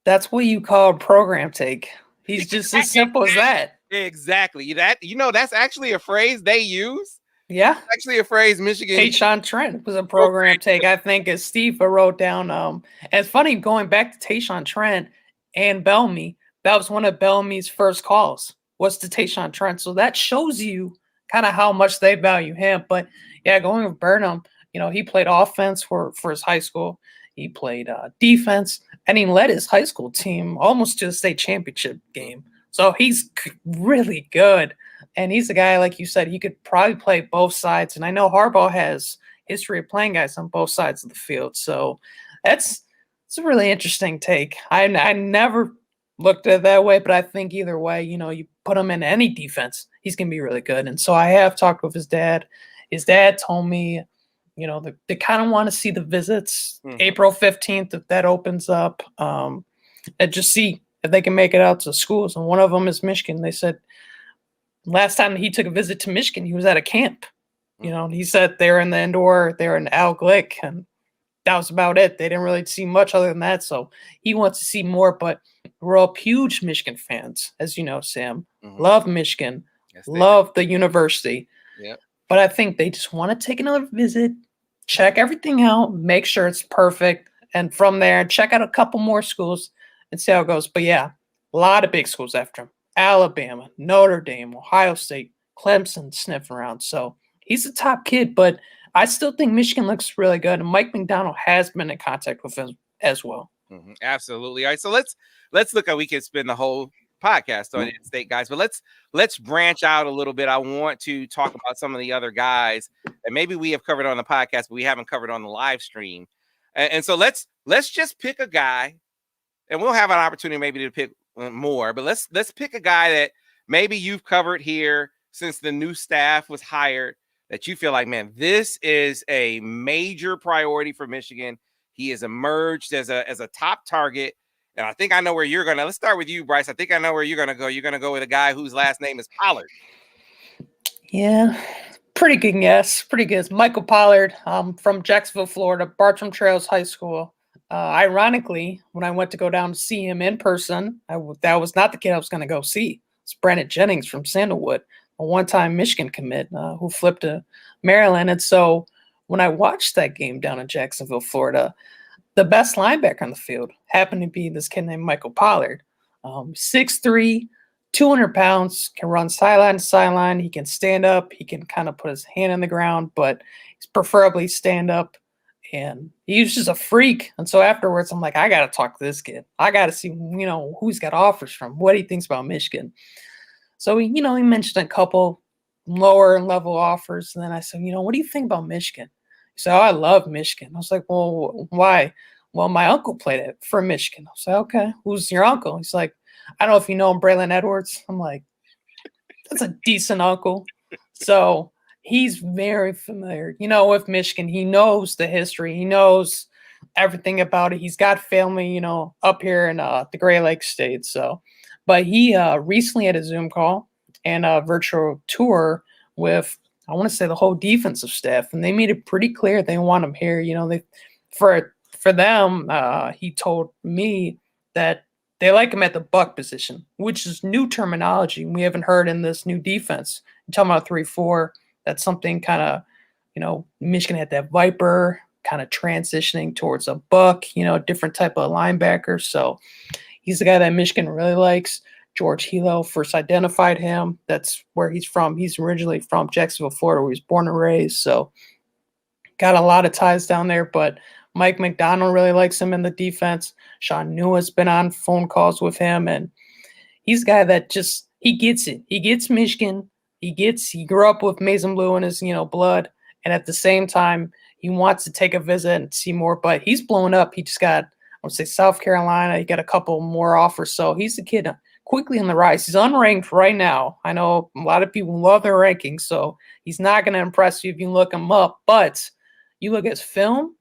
That's what you call program take. He's just as simple as that. Exactly. That's actually a phrase they use. Yeah. It's actually a phrase Michigan. Tayshaun Trent was a program take, I think, as Steve wrote down. And it's funny, going back to Tayshaun Trent and Bellamy, that was one of Bellamy's first calls, was to Tayshaun Trent. So that shows you kind of how much they value him. But yeah, going with Burnham, he played offense for his high school. He played defense, and he led his high school team almost to the state championship game. So he's really good. And he's a guy, like you said, he could probably play both sides. And I know Harbaugh has history of playing guys on both sides of the field. So it's a really interesting take. I never looked at it that way, but I think either way, you put him in any defense, he's going to be really good. And so I have talked with his dad. His dad told me, they kind of want to see the visits. April 15th, if that opens up, and just see if they can make it out to schools. And one of them is Michigan. They said last time he took a visit to Michigan, he was at a camp. He said they're in the indoor, they're in Al Glick, and that was about it. They didn't really see much other than that. So he wants to see more, but we're all huge Michigan fans, as you know, Sam. Love Michigan, love the university. Yeah. But I think they just want to take another visit, check everything out, make sure it's perfect, and from there, check out a couple more schools and see how it goes. But yeah, a lot of big schools after him. Alabama, Notre Dame, Ohio State, Clemson sniffing around. So he's a top kid, but I still think Michigan looks really good. And Mike McDonald has been in contact with him as well. Absolutely. All right. So let's look at, we can spend the whole podcast on in-state guys, but let's branch out a little bit. I want to talk about some of the other guys that maybe we have covered on the podcast, but we haven't covered on the live stream. And so let's just pick a guy, and we'll have an opportunity maybe to pick more, but let's pick a guy that maybe you've covered here since the new staff was hired, that you feel like, man, this is a major priority for Michigan. He has emerged as a top target. And I think I know where you're going to. Let's start with you, Bryce. I think I know where you're going to go. You're going to go with a guy whose last name is Pollard. Yeah, Pretty good guess. Pretty good. Michael Pollard, from Jacksonville, Florida, Bartram Trails High School. Ironically, when I went to go down to see him in person, that was not the kid I was going to go see. It's Brandon Jennings from Sandalwood, a one-time Michigan commit who flipped to Maryland. And so when I watched that game down in Jacksonville, Florida, the best linebacker on the field happened to be this kid named Michael Pollard. 6'3", 200 pounds, can run sideline to sideline. He can stand up. He can kind of put his hand on the ground, but he's preferably stand up. And he's just a freak. And so afterwards, I'm like, I got to talk to this kid. I got to see, who he's got offers from, what he thinks about Michigan. So, he mentioned a couple lower level offers. And then I said, what do you think about Michigan? He said, oh, I love Michigan. I was like, well, why? Well, my uncle played it for Michigan. I was like, okay, who's your uncle? He's like, I don't know if you know him, Braylon Edwards. I'm like, that's a decent uncle. So he's very familiar, with Michigan. He knows the history. He knows everything about it. He's got family, up here in the Great Lakes state. So, but he recently had a Zoom call and a virtual tour with, I want to say, the whole defensive staff, and they made it pretty clear they want him here. For them, he told me that they like him at the buck position, which is new terminology we haven't heard in this new defense. You're talking about 3-4. That's something kind of, Michigan had that Viper kind of transitioning towards a buck, different type of linebacker. So he's the guy that Michigan really likes. George Hilo first identified him. That's where he's from. He's originally from Jacksonville, Florida, where he was born and raised. So got a lot of ties down there, but Mike McDonald really likes him in the defense. Shaun Nua has been on phone calls with him, and he's a guy that he gets it. He gets Michigan. He grew up with Mason Blue in his, blood, and at the same time, he wants to take a visit and see more, but he's blown up. He just got, I would say, South Carolina. He got a couple more offers, so he's a kid quickly on the rise. He's unranked right now. I know a lot of people love their rankings, so he's not going to impress you if you look him up, but you look at his film,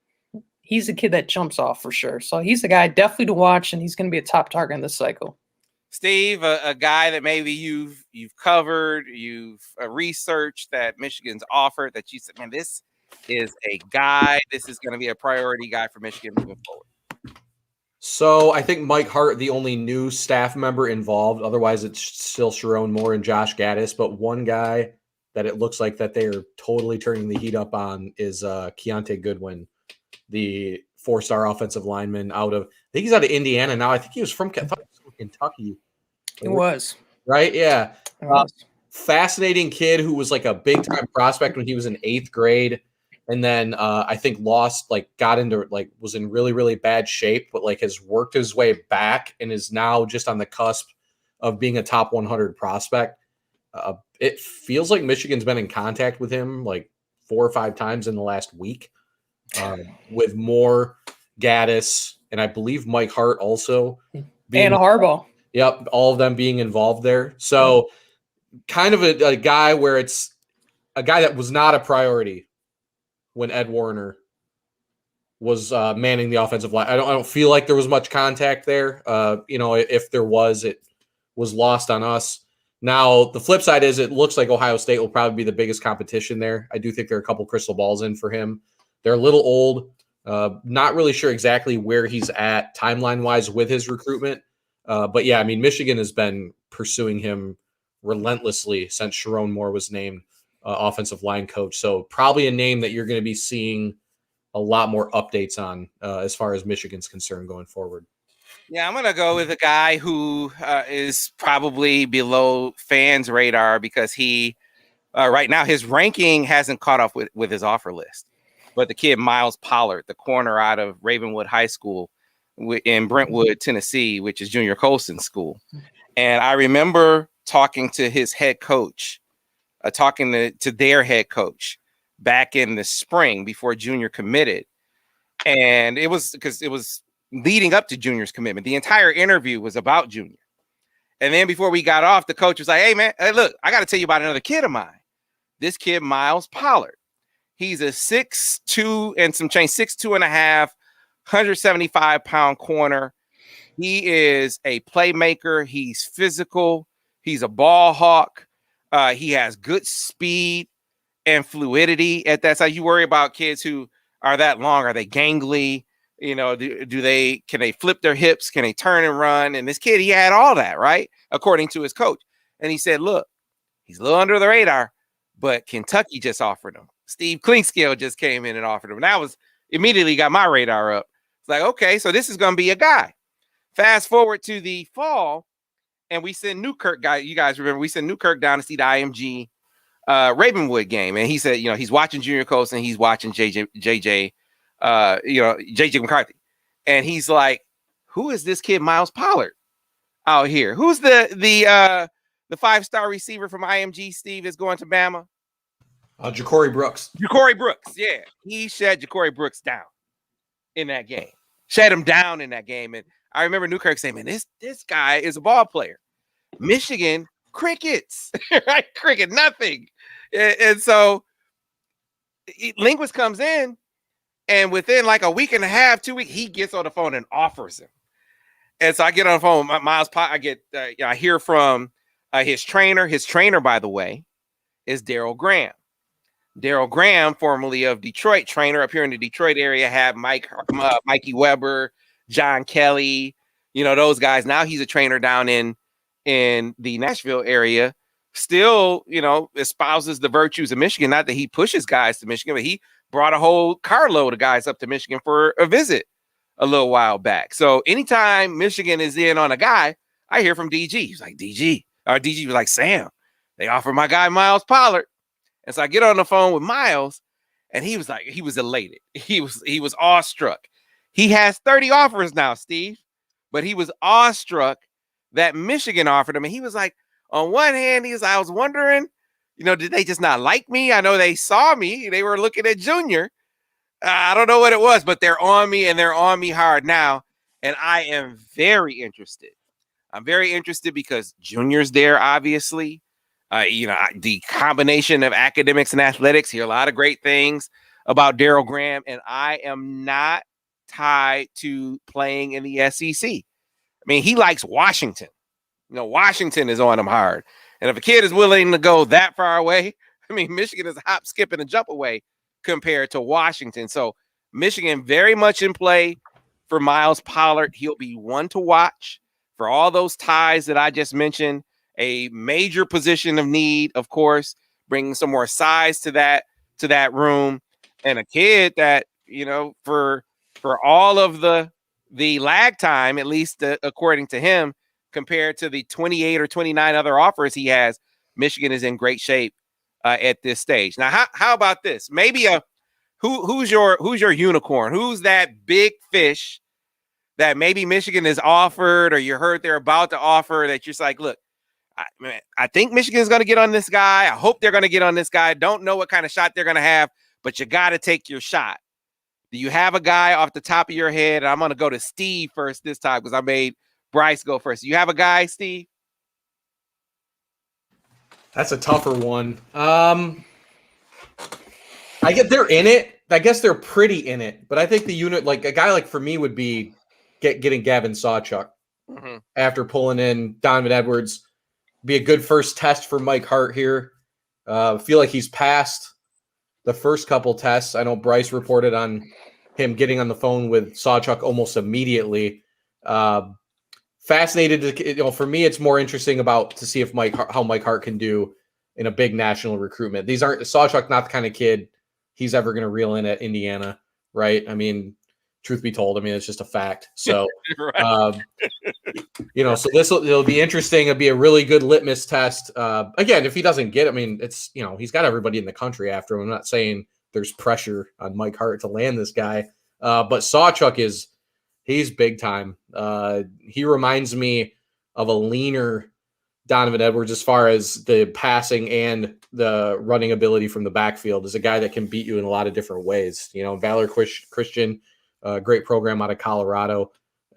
he's a kid that jumps off for sure. So he's a guy definitely to watch, and he's going to be a top target in this cycle. Steve, a guy that maybe you've covered, you've researched that Michigan's offered, that you said, man, this is a guy, this is going to be a priority guy for Michigan moving forward. So I think Mike Hart, the only new staff member involved. Otherwise, it's still Shaun Nua and Josh Gaddis. But one guy that it looks like that they're totally turning the heat up on is Keontae Goodwin, the 4-star offensive lineman I think he's out of Indiana now. I think he was from Kentucky. He was. Right? Yeah. Fascinating kid who was like a big-time prospect when he was in 8th grade. And then I think got into was in really, really bad shape, but has worked his way back and is now just on the cusp of being a top 100 prospect. It feels like Michigan's been in contact with him 4 or 5 times in the last week, with more Gaddis and I believe Mike Hart also. And Harbaugh. Yep, all of them being involved there. So kind of a guy where it's a guy that was not a priority when Ed Warner was manning the offensive line. I don't feel like there was much contact there. If there was, it was lost on us. Now, the flip side is it looks like Ohio State will probably be the biggest competition there. I do think there are a couple crystal balls in for him. They're a little old. Not really sure exactly where he's at timeline-wise with his recruitment. But yeah, I mean, Michigan has been pursuing him relentlessly since Shaun Nua was named offensive line coach. So probably a name that you're going to be seeing a lot more updates on as far as Michigan's concerned going forward. Yeah, I'm going to go with a guy who is probably below fans' radar because he, right now, his ranking hasn't caught up with his offer list. But the kid, Miles Pollard, the corner out of Ravenwood High School in Brentwood, Tennessee, which is Junior Colson's school. And I remember talking to his head coach, talking to their head coach back in the spring before Junior committed. And it was because it was leading up to Junior's commitment. The entire interview was about Junior. And then before we got off, the coach was like, hey, man, look, I got to tell you about another kid of mine. This kid, Miles Pollard. He's a 6'2" and some change, 6'2 and a half, 175-pound corner. He is a playmaker. He's physical. He's a ball hawk. He has good speed. and fluidity at that size. You worry about kids who are that long. Are they gangly? You know, can they flip their hips? Can they turn and run? And this kid, he had all that, right? According to his coach. And he said, look, he's a little under the radar, but Kentucky just offered him. Steve Clinkscale just came in and offered him. And that was immediately got my radar up. It's like, okay, so this is going to be a guy. Fast forward to the fall, and we send Newkirk guy. You guys remember we sent Newkirk down to see the IMG Ravenwood game, and he said, you know, he's watching Junior Colson, and he's watching JJ McCarthy, and he's like, who is this kid Miles Pollard out here? Who's the 5-star receiver from IMG? Steve is going to Bama. Ja'Cory Brooks. Ja'Cory Brooks, yeah, he shut Ja'Cory Brooks down in that game. Shut him down in that game, and I remember Newkirk saying, "Man, this guy is a ball player." Michigan crickets, right? Cricket, nothing. And so Linguist comes in, and within like a week and a half, 2 weeks, he gets on the phone and offers him. And so I get on the phone with Miles. I hear from his trainer. His trainer, by the way, is Darryl Graham. Darryl Graham, formerly of Detroit, trainer up here in the Detroit area, had Mikey Weber, John Kelly, you know, those guys. Now he's a trainer down in the Nashville area. Still, you know, espouses the virtues of Michigan. Not that he pushes guys to Michigan, but he brought a whole carload of guys up to Michigan for a visit a little while back. So anytime Michigan is in on a guy, I hear from DG. He's like, DG was like, Sam, they offered my guy Miles Pollard. And so I get on the phone with Miles, and he was like, he was elated. He was awestruck. He has 30 offers now, Steve, but he was awestruck that Michigan offered him. And he was like, on one hand, I was wondering, you know, did they just not like me? I know they saw me. They were looking at Junior. I don't know what it was, but they're on me, and they're on me hard now. And I am very interested. I'm very interested because Junior's there, obviously. You know, the combination of academics and athletics, hear a lot of great things about Darryl Graham, and I am not tied to playing in the SEC. I mean, he likes Washington. You know, Washington is on him hard. And if a kid is willing to go that far away, I mean, Michigan is a hop, skip, and a jump away compared to Washington. So Michigan very much in play for Miles Pollard. He'll be one to watch for all those ties that I just mentioned. A major position of need, of course, bringing some more size to that room, and a kid that, you know, for all of the lag time, at least according to him, compared to the 28 or 29 other offers he has, Michigan is in great shape at this stage. Now, how about this? Maybe who's your unicorn? Who's that big fish that maybe Michigan has offered, or you heard they're about to offer, that you're just like, look, I think Michigan is going to get on this guy. I hope they're going to get on this guy. Don't know what kind of shot they're going to have, but you got to take your shot. Do you have a guy off the top of your head? And I'm going to go to Steve first this time because I made Bryce go first. You have a guy, Steve? That's a tougher one. I get they're in it. I guess they're pretty in it, but I think the unit, like a guy like for me, would be getting Gavin Sawchuk after pulling in Donovan Edwards. Be a good first test for Mike Hart here. Feel like he's passed the first couple tests. I know Bryce reported on him getting on the phone with Sawchuk almost immediately. Fascinated to, you know, for me, it's more interesting to see if how Mike Hart can do in a big national recruitment. These aren't Sawchuk, not the kind of kid he's ever going to reel in at Indiana, right? I mean, truth be told, I mean, it's just a fact. So, you know, so it'll be interesting. It'll be a really good litmus test. Again, if he doesn't get, I mean, it's, you know, he's got everybody in the country after him. I'm not saying there's pressure on Mike Hart to land this guy. But Sawchuk he's big time. He reminds me of a leaner Donovan Edwards as far as the passing and the running ability from the backfield. Is a guy that can beat you in a lot of different ways. You know, Valor Christian, great program out of Colorado.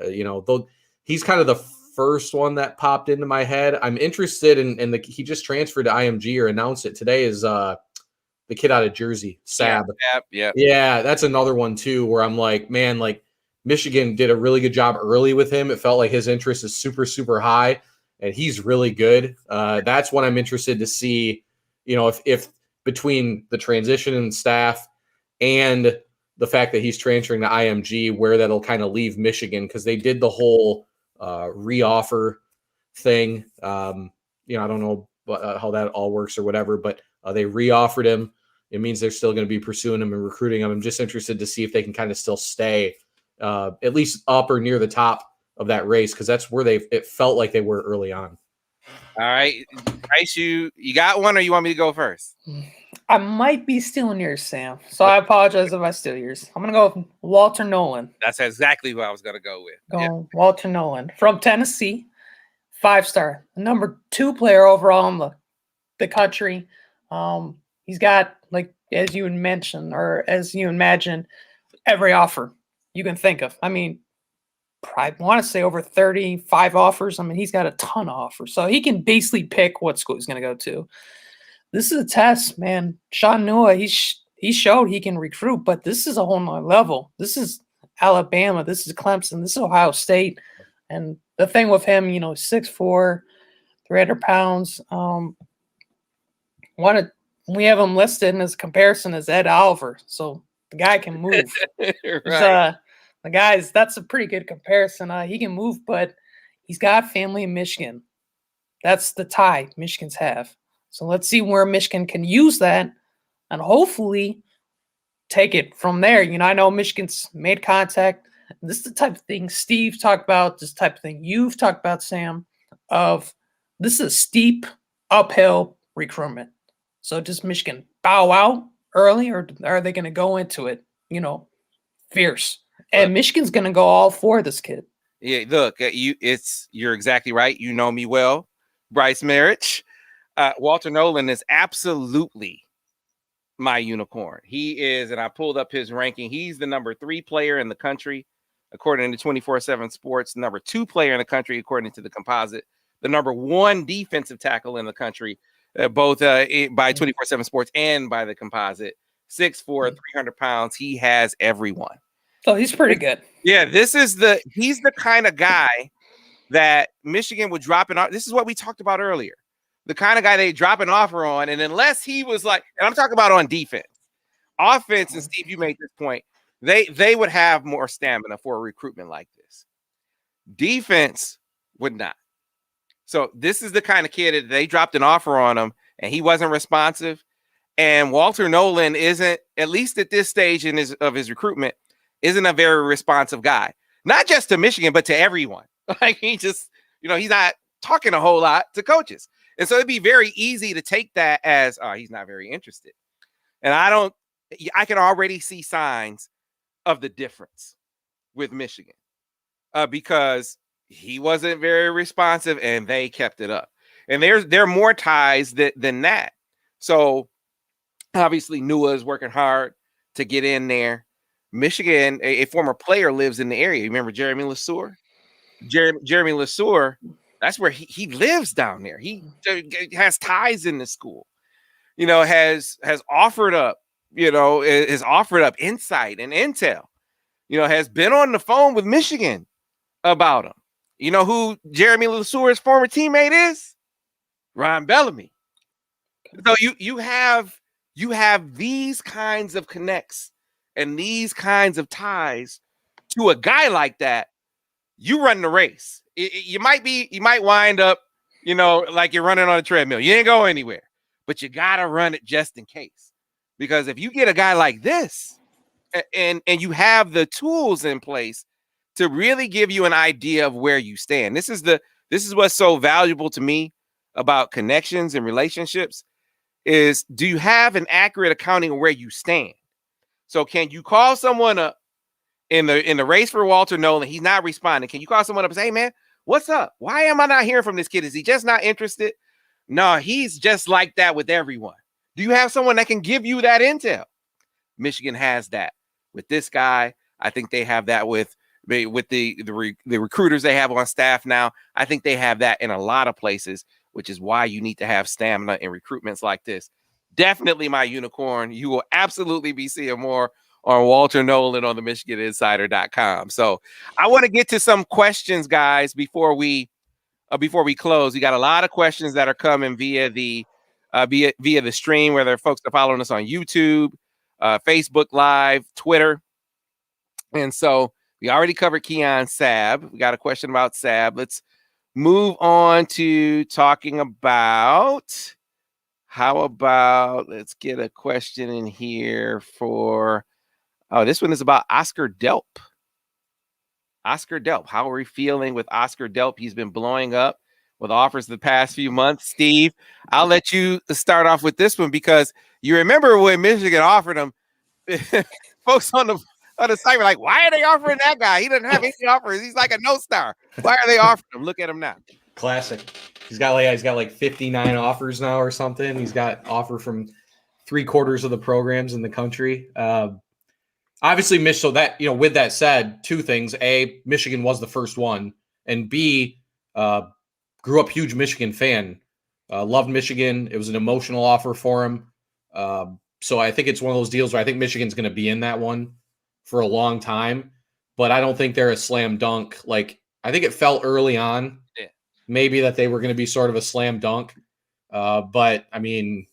You know, though he's kind of the first one that popped into my head. I'm interested in he just transferred to IMG or announced it today, is the kid out of Jersey, Sab. Yeah, that's another one too, where I'm like, man, like Michigan did a really good job early with him. It felt like his interest is super, super high, and he's really good. That's what I'm interested to see. You know, if between the transition and staff and the fact that he's transferring to IMG, where that'll kind of leave Michigan, because they did the whole reoffer thing. I don't know how that all works or whatever, but they reoffered him. It means they're still going to be pursuing him and recruiting him. I'm just interested to see if they can kind of still stay at least up or near the top of that race, because that's where it felt like they were early on. All right, Bryce, you got one, or you want me to go first? I might be stealing yours, Sam. So I apologize if I steal yours. I'm gonna go with Walter Nolan. That's exactly what I was gonna go with. Walter Nolan from Tennessee, 5-star, number 2 player overall in the country. He's got, like, as you mentioned, or as you imagine, every offer you can think of. I mean, I want to say over 35 offers. I mean, he's got a ton of offers. So he can basically pick what school he's going to go to. This is a test, man. Shaun Nua, he showed he can recruit, but this is a whole nother level. This is Alabama. This is Clemson. This is Ohio State. And the thing with him, 6'4", 300 pounds. We have him listed in his comparison as Ed Oliver. So the guy can move. Right. The guys, that's a pretty good comparison. He can move, but he's got family in Michigan. That's the tie Michigans have. So let's see where Michigan can use that and hopefully take it from there. I know Michigan's made contact. This is the type of thing Steve talked about, this type of thing you've talked about, Sam, of this is a steep uphill recruitment. So does Michigan bow out early, or are they going to go into it, fierce? And Michigan's going to go all for this kid. Yeah, look, you're exactly right. You know me well, Bryce Marriage. Walter Nolan is absolutely my unicorn. He is, and I pulled up his ranking. He's the number 3 player in the country, according to 24/7 Sports. Number 2 player in the country, according to the Composite. The number 1 defensive tackle in the country, both by 24/7 Sports and by the Composite. 6'4", 300 pounds. He has everyone. So he's pretty good. Yeah, he's the kind of guy that Michigan would drop an offer. This is what we talked about earlier. The kind of guy they drop an offer on, and unless he was like, and I'm talking about on defense. Offense, and Steve, you made this point, they would have more stamina for a recruitment like this. Defense would not. So this is the kind of kid that they dropped an offer on him, and he wasn't responsive. And Walter Nolan isn't, at least at this stage of his recruitment, isn't a very responsive guy. Not just to Michigan, but to everyone. Like, he just, he's not talking a whole lot to coaches. And so it'd be very easy to take that as, he's not very interested. And I can already see signs of the difference with Michigan because he wasn't very responsive and they kept it up. And there are more ties than that. So obviously Nua is working hard to get in there. Michigan, a former player, lives in the area. You remember Jeremy Lesueur? Jeremy Lesueur, that's where he lives down there. He has ties in the school. Has offered up, has offered up insight and intel. Has been on the phone with Michigan about him. You know who Jeremy Lesueur's former teammate is? Ron Bellamy. So you have these kinds of connects and these kinds of ties to a guy like that. You run the race. You might wind up, like you're running on a treadmill. You ain't go anywhere, but you gotta run it just in case. Because if you get a guy like this, and you have the tools in place to really give you an idea of where you stand. This is what's so valuable to me about connections and relationships is, do you have an accurate accounting of where you stand? So can you call someone up in the race for Walter Nolan? He's not responding. Can you call someone up and say, hey, man, what's up? Why am I not hearing from this kid? Is he just not interested? No, he's just like that with everyone. Do you have someone that can give you that intel? Michigan has that with this guy. I think they have that with the recruiters they have on staff now. I think they have that in a lot of places, which is why you need to have stamina in recruitments like this. Definitely my unicorn. You will absolutely be seeing more on Walter Nolan on the MichiganInsider.com. So I want to get to some questions, guys, before we close. We got a lot of questions that are coming via the via the stream, whether folks are following us on YouTube, Facebook Live, Twitter. And so we already covered Keon Sabb. We got a question about Sabb. Let's move on to talking about, let's get a question in here for, this one is about Oscar Delp. Oscar Delp, how are we feeling with Oscar Delp? He's been blowing up with offers the past few months. Steve, I'll let you start off with this one because you remember when Michigan offered him, folks on the site were like, why are they offering that guy? He doesn't have any offers. He's like a no-star. Why are they offering him? Look at him now. Classic. He's got like 59 offers now or something. He's got offer from 3/4 of the programs in the country. Obviously, so that, with that said, two things. A, Michigan was the first one, and B, grew up huge Michigan fan. Loved Michigan. It was an emotional offer for him. So I think it's one of those deals where I think Michigan's going to be in that one for a long time, but I don't think they're a slam dunk. Like, I think it felt early on, maybe that they were going to be sort of a slam dunk. But I mean,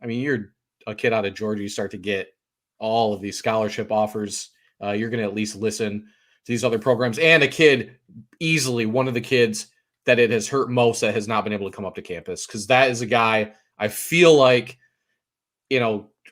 you're a kid out of Georgia, you start to get all of these scholarship offers. You're going to at least listen to these other programs, and a kid, easily one of the kids that it has hurt most that has not been able to come up to campus. Cause that is a guy I feel like,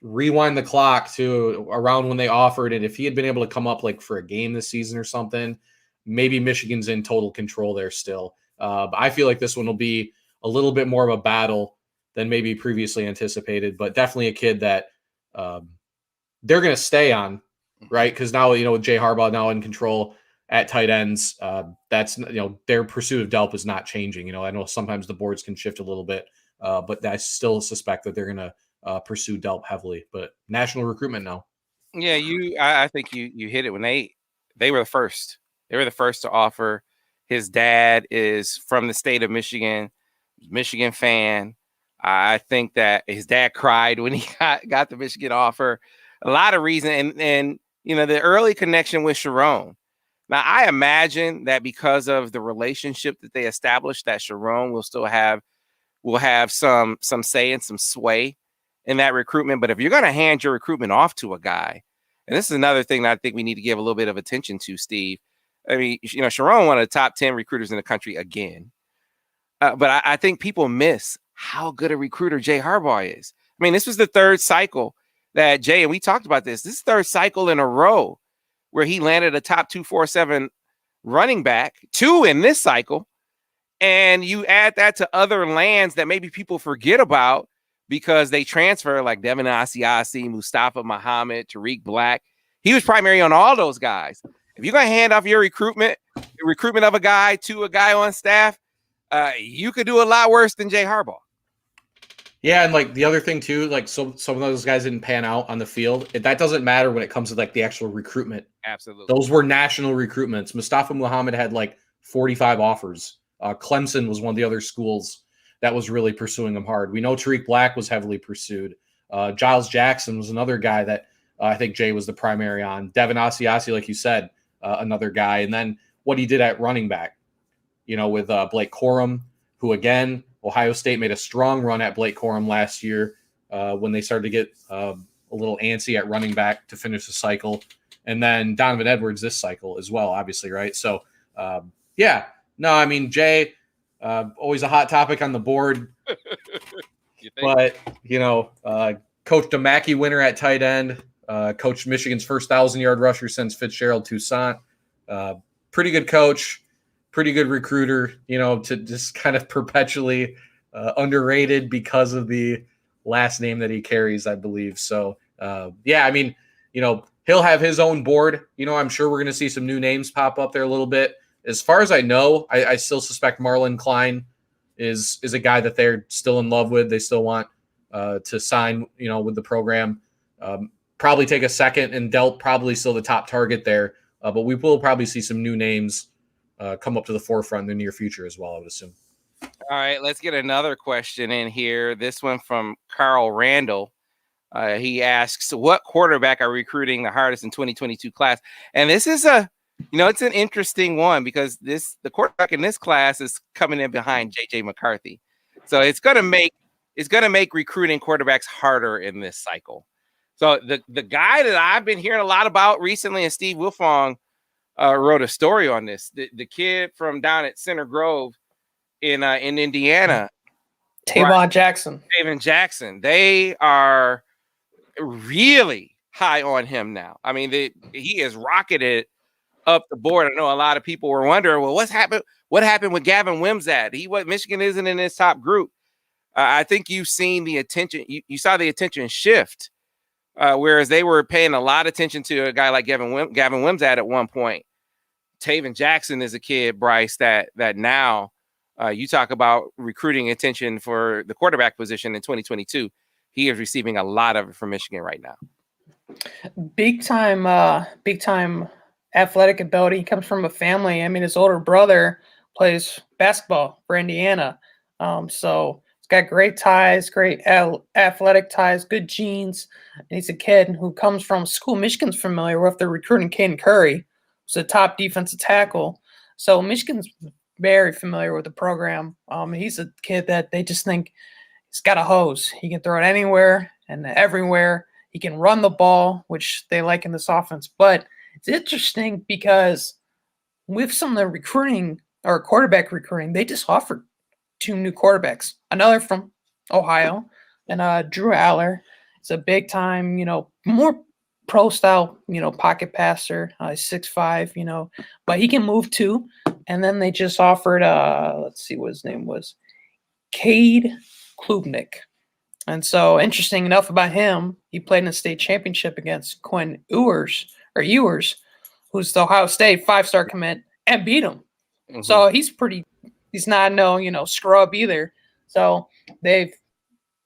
rewind the clock to around when they offered it. If he had been able to come up like for a game this season or something, maybe Michigan's in total control there still. But I feel like this one will be a little bit more of a battle than maybe previously anticipated, but definitely a kid that they're going to stay on, right? Because now, with Jay Harbaugh now in control at tight ends, that's, their pursuit of Delp is not changing. I know sometimes the boards can shift a little bit, but I still suspect that they're going to pursue Delp heavily, but national recruitment now. Yeah, I think you hit it when they were the first. They were the first to offer. His dad is from the state of Michigan, Michigan fan. I think that his dad cried when he got the Michigan offer. A lot of reason, and the early connection with Shaun. Now, I imagine that because of the relationship that they established, that Shaun will have some say and some sway in that recruitment. But if you're going to hand your recruitment off to a guy, and this is another thing that I think we need to give a little bit of attention to, Steve. I mean, Shaun, one of the top 10 recruiters in the country again. But I think people miss how good a recruiter Jay Harbaugh is. I mean, this was the third cycle that Jay, and we talked about this third cycle in a row where he landed a top 247 running back, 2 in this cycle. And you add that to other lands that maybe people forget about because they transfer, like Devin Asiasi, Mustafa Muhammad, Tariq Black. He was primary on all those guys. If you're going to hand off your recruitment of a guy to a guy on staff, you could do a lot worse than Jay Harbaugh. Yeah, and like the other thing too, like some of those guys didn't pan out on the field. That doesn't matter when it comes to like the actual recruitment. Absolutely. Those were national recruitments. Mustafa Muhammad had like 45 offers. Clemson was one of the other schools that was really pursuing him hard. We know Tariq Black was heavily pursued. Giles Jackson was another guy that I think Jay was the primary on. Devin Asiasi, like you said, another guy. And then what he did at running back, with Blake Corum, who again, Ohio State made a strong run at Blake Corum last year when they started to get a little antsy at running back to finish the cycle. And then Donovan Edwards this cycle as well, obviously, right? So, Jay, always a hot topic on the board. But, coached a Mackey winner at tight end, coached Michigan's first 1,000-yard rusher since Fitzgerald Toussaint. Pretty good coach, pretty good recruiter, to just kind of perpetually underrated because of the last name that he carries, I believe. So, he'll have his own board. I'm sure we're going to see some new names pop up there a little bit. As far as I know, I still suspect Marlon Klein is a guy that they're still in love with. They still want to sign, with the program. Probably take a second, and Delp probably still the top target there. But we will probably see some new names come up to the forefront in the near future as well, I would assume. All right, let's get another question in here. This one from Carl Randall. He asks, what quarterback are recruiting the hardest in 2022 class? And this is it's an interesting one because the quarterback in this class is coming in behind J.J. McCarthy. So it's going to make is going to make recruiting quarterbacks harder in this cycle. So the guy that I've been hearing a lot about recently, and Steve Wilfong wrote a story on this. The kid from down at Center Grove in Indiana, Tavon Jackson. Taven Jackson. They are really high on him now. I mean, he has rocketed up the board. I know a lot of people were wondering, well, what's happened? What happened with Gavin Wimsatt? Michigan isn't in his top group. I think you've seen the attention. You saw the attention shift, whereas they were paying a lot of attention to a guy like Gavin Wimsatt at one point. Taven Jackson is a kid, Bryce, that now you talk about recruiting attention for the quarterback position in 2022. He is receiving a lot of it from Michigan right now. Big time athletic ability. He comes from a family. I mean, his older brother plays basketball for Indiana. So he's got great ties, great athletic ties, good genes. And he's a kid who comes from school Michigan's familiar with. They're recruiting Caden Curry, who's a top defensive tackle. So Michigan's very familiar with the program. He's a kid that they just think he's got a hose. He can throw it anywhere and everywhere. He can run the ball, which they like in this offense. But it's interesting because with some of the recruiting or quarterback recruiting, they just offered 2 new quarterbacks. Another from Ohio, and Drew Aller. It's a big time, more pro style, pocket passer. He's 6'5", but he can move too. And then they just offered, let's see what his name was, Cade Klubnik. And so, interesting enough about him, he played in a state championship against Quinn Ewers, who's the Ohio State 5-star commit, and beat him. Mm-hmm. So he's not no, scrub either. So they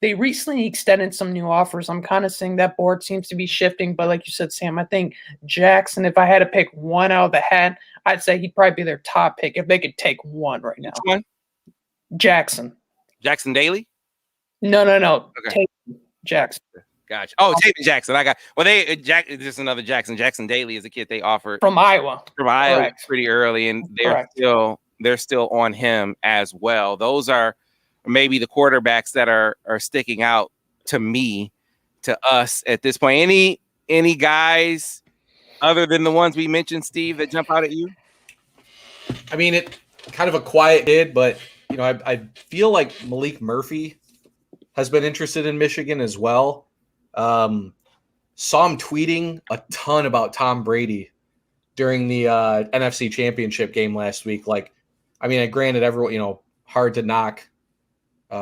recently extended some new offers. I'm kind of seeing that board seems to be shifting, but like you said, Sam, I think Jackson, if I had to pick one out of the hat, I'd say he'd probably be their top pick if they could take one right now. Which one? Jackson Daly? No. Okay. Taven Jackson. Gotcha. Oh, Taven Jackson. Just another Jackson. Jackson Daly is a kid they offered from Iowa. Correct. Pretty early, and they're still on him as well. Those are maybe the quarterbacks that are sticking out to us at this point. Any guys other than the ones we mentioned, Steve, that jump out at you? I mean, it kind of a quiet kid, but I feel like Malik Murphy has been interested in Michigan as well. Saw him tweeting a ton about Tom Brady during the NFC Championship game last week. Granted, everyone, hard to knock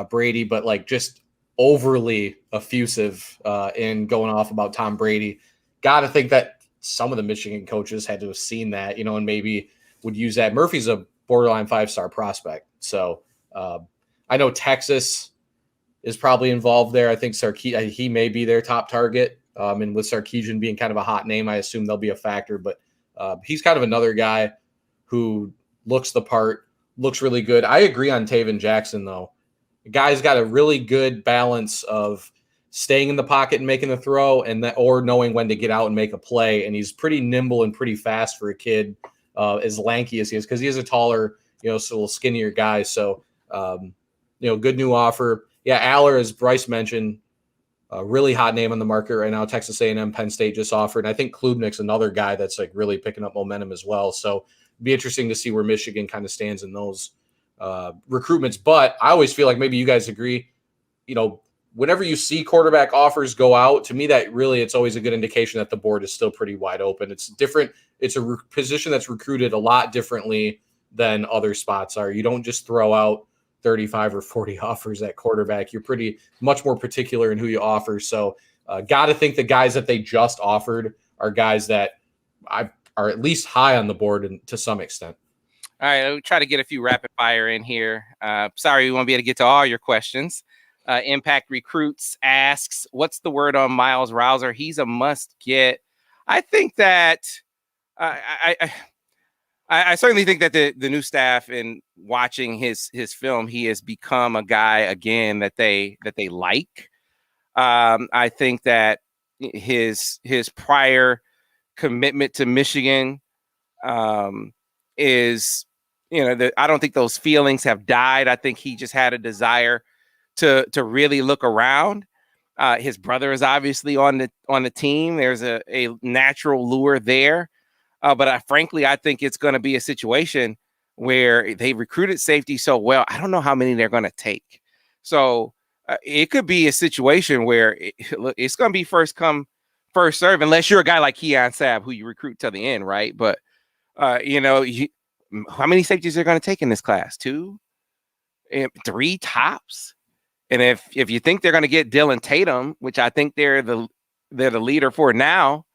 Brady, but just overly effusive in going off about Tom Brady. Got to think that some of the Michigan coaches had to have seen that, and maybe would use that. Murphy's a borderline 5-star prospect. So I know Texas is probably involved there. I think he may be their top target. And with Sarkisian being kind of a hot name, I assume they'll be a factor. But he's kind of another guy who looks the part, looks really good. I agree on Taven Jackson, though. The guy's got a really good balance of staying in the pocket and making the throw, or knowing when to get out and make a play. And he's pretty nimble and pretty fast for a kid as lanky as he is, because he is a taller, so a little skinnier guy. So, good new offer. Yeah, Aller, as Bryce mentioned, a really hot name on the market right now. Texas A&M, Penn State just offered. And I think Klubnik's another guy that's really picking up momentum as well. So it'd be interesting to see where Michigan kind of stands in those recruitments. But I always feel like maybe you guys agree, whenever you see quarterback offers go out, to me, it's always a good indication that the board is still pretty wide open. It's different. It's a position that's recruited a lot differently than other spots are. You don't just throw out 35 or 40 offers at quarterback. You're pretty much more particular in who you offer. So got to think the guys that they just offered are guys that are at least high on the board to some extent. All right, we'll try to get a few rapid fire in here. Sorry, we won't be able to get to all your questions. Impact Recruits asks, what's the word on Miles Rouser? He's a must get. I think that I certainly think that the new staff, in watching his film, he has become a guy again that they like. I think that his prior commitment to Michigan is, I don't think those feelings have died. I think he just had a desire to really look around. His brother is obviously on the team. There's a natural lure there. But frankly, I think it's going to be a situation where they recruited safety so well. I don't know how many they're going to take. So it could be a situation where it's going to be first come, first serve, unless you're a guy like Keon Sabb, who you recruit to the end, right? But, how many safeties are going to take in this class? 2? 3 tops? And if you think they're going to get Dylan Tatum, which I think they're the leader for now,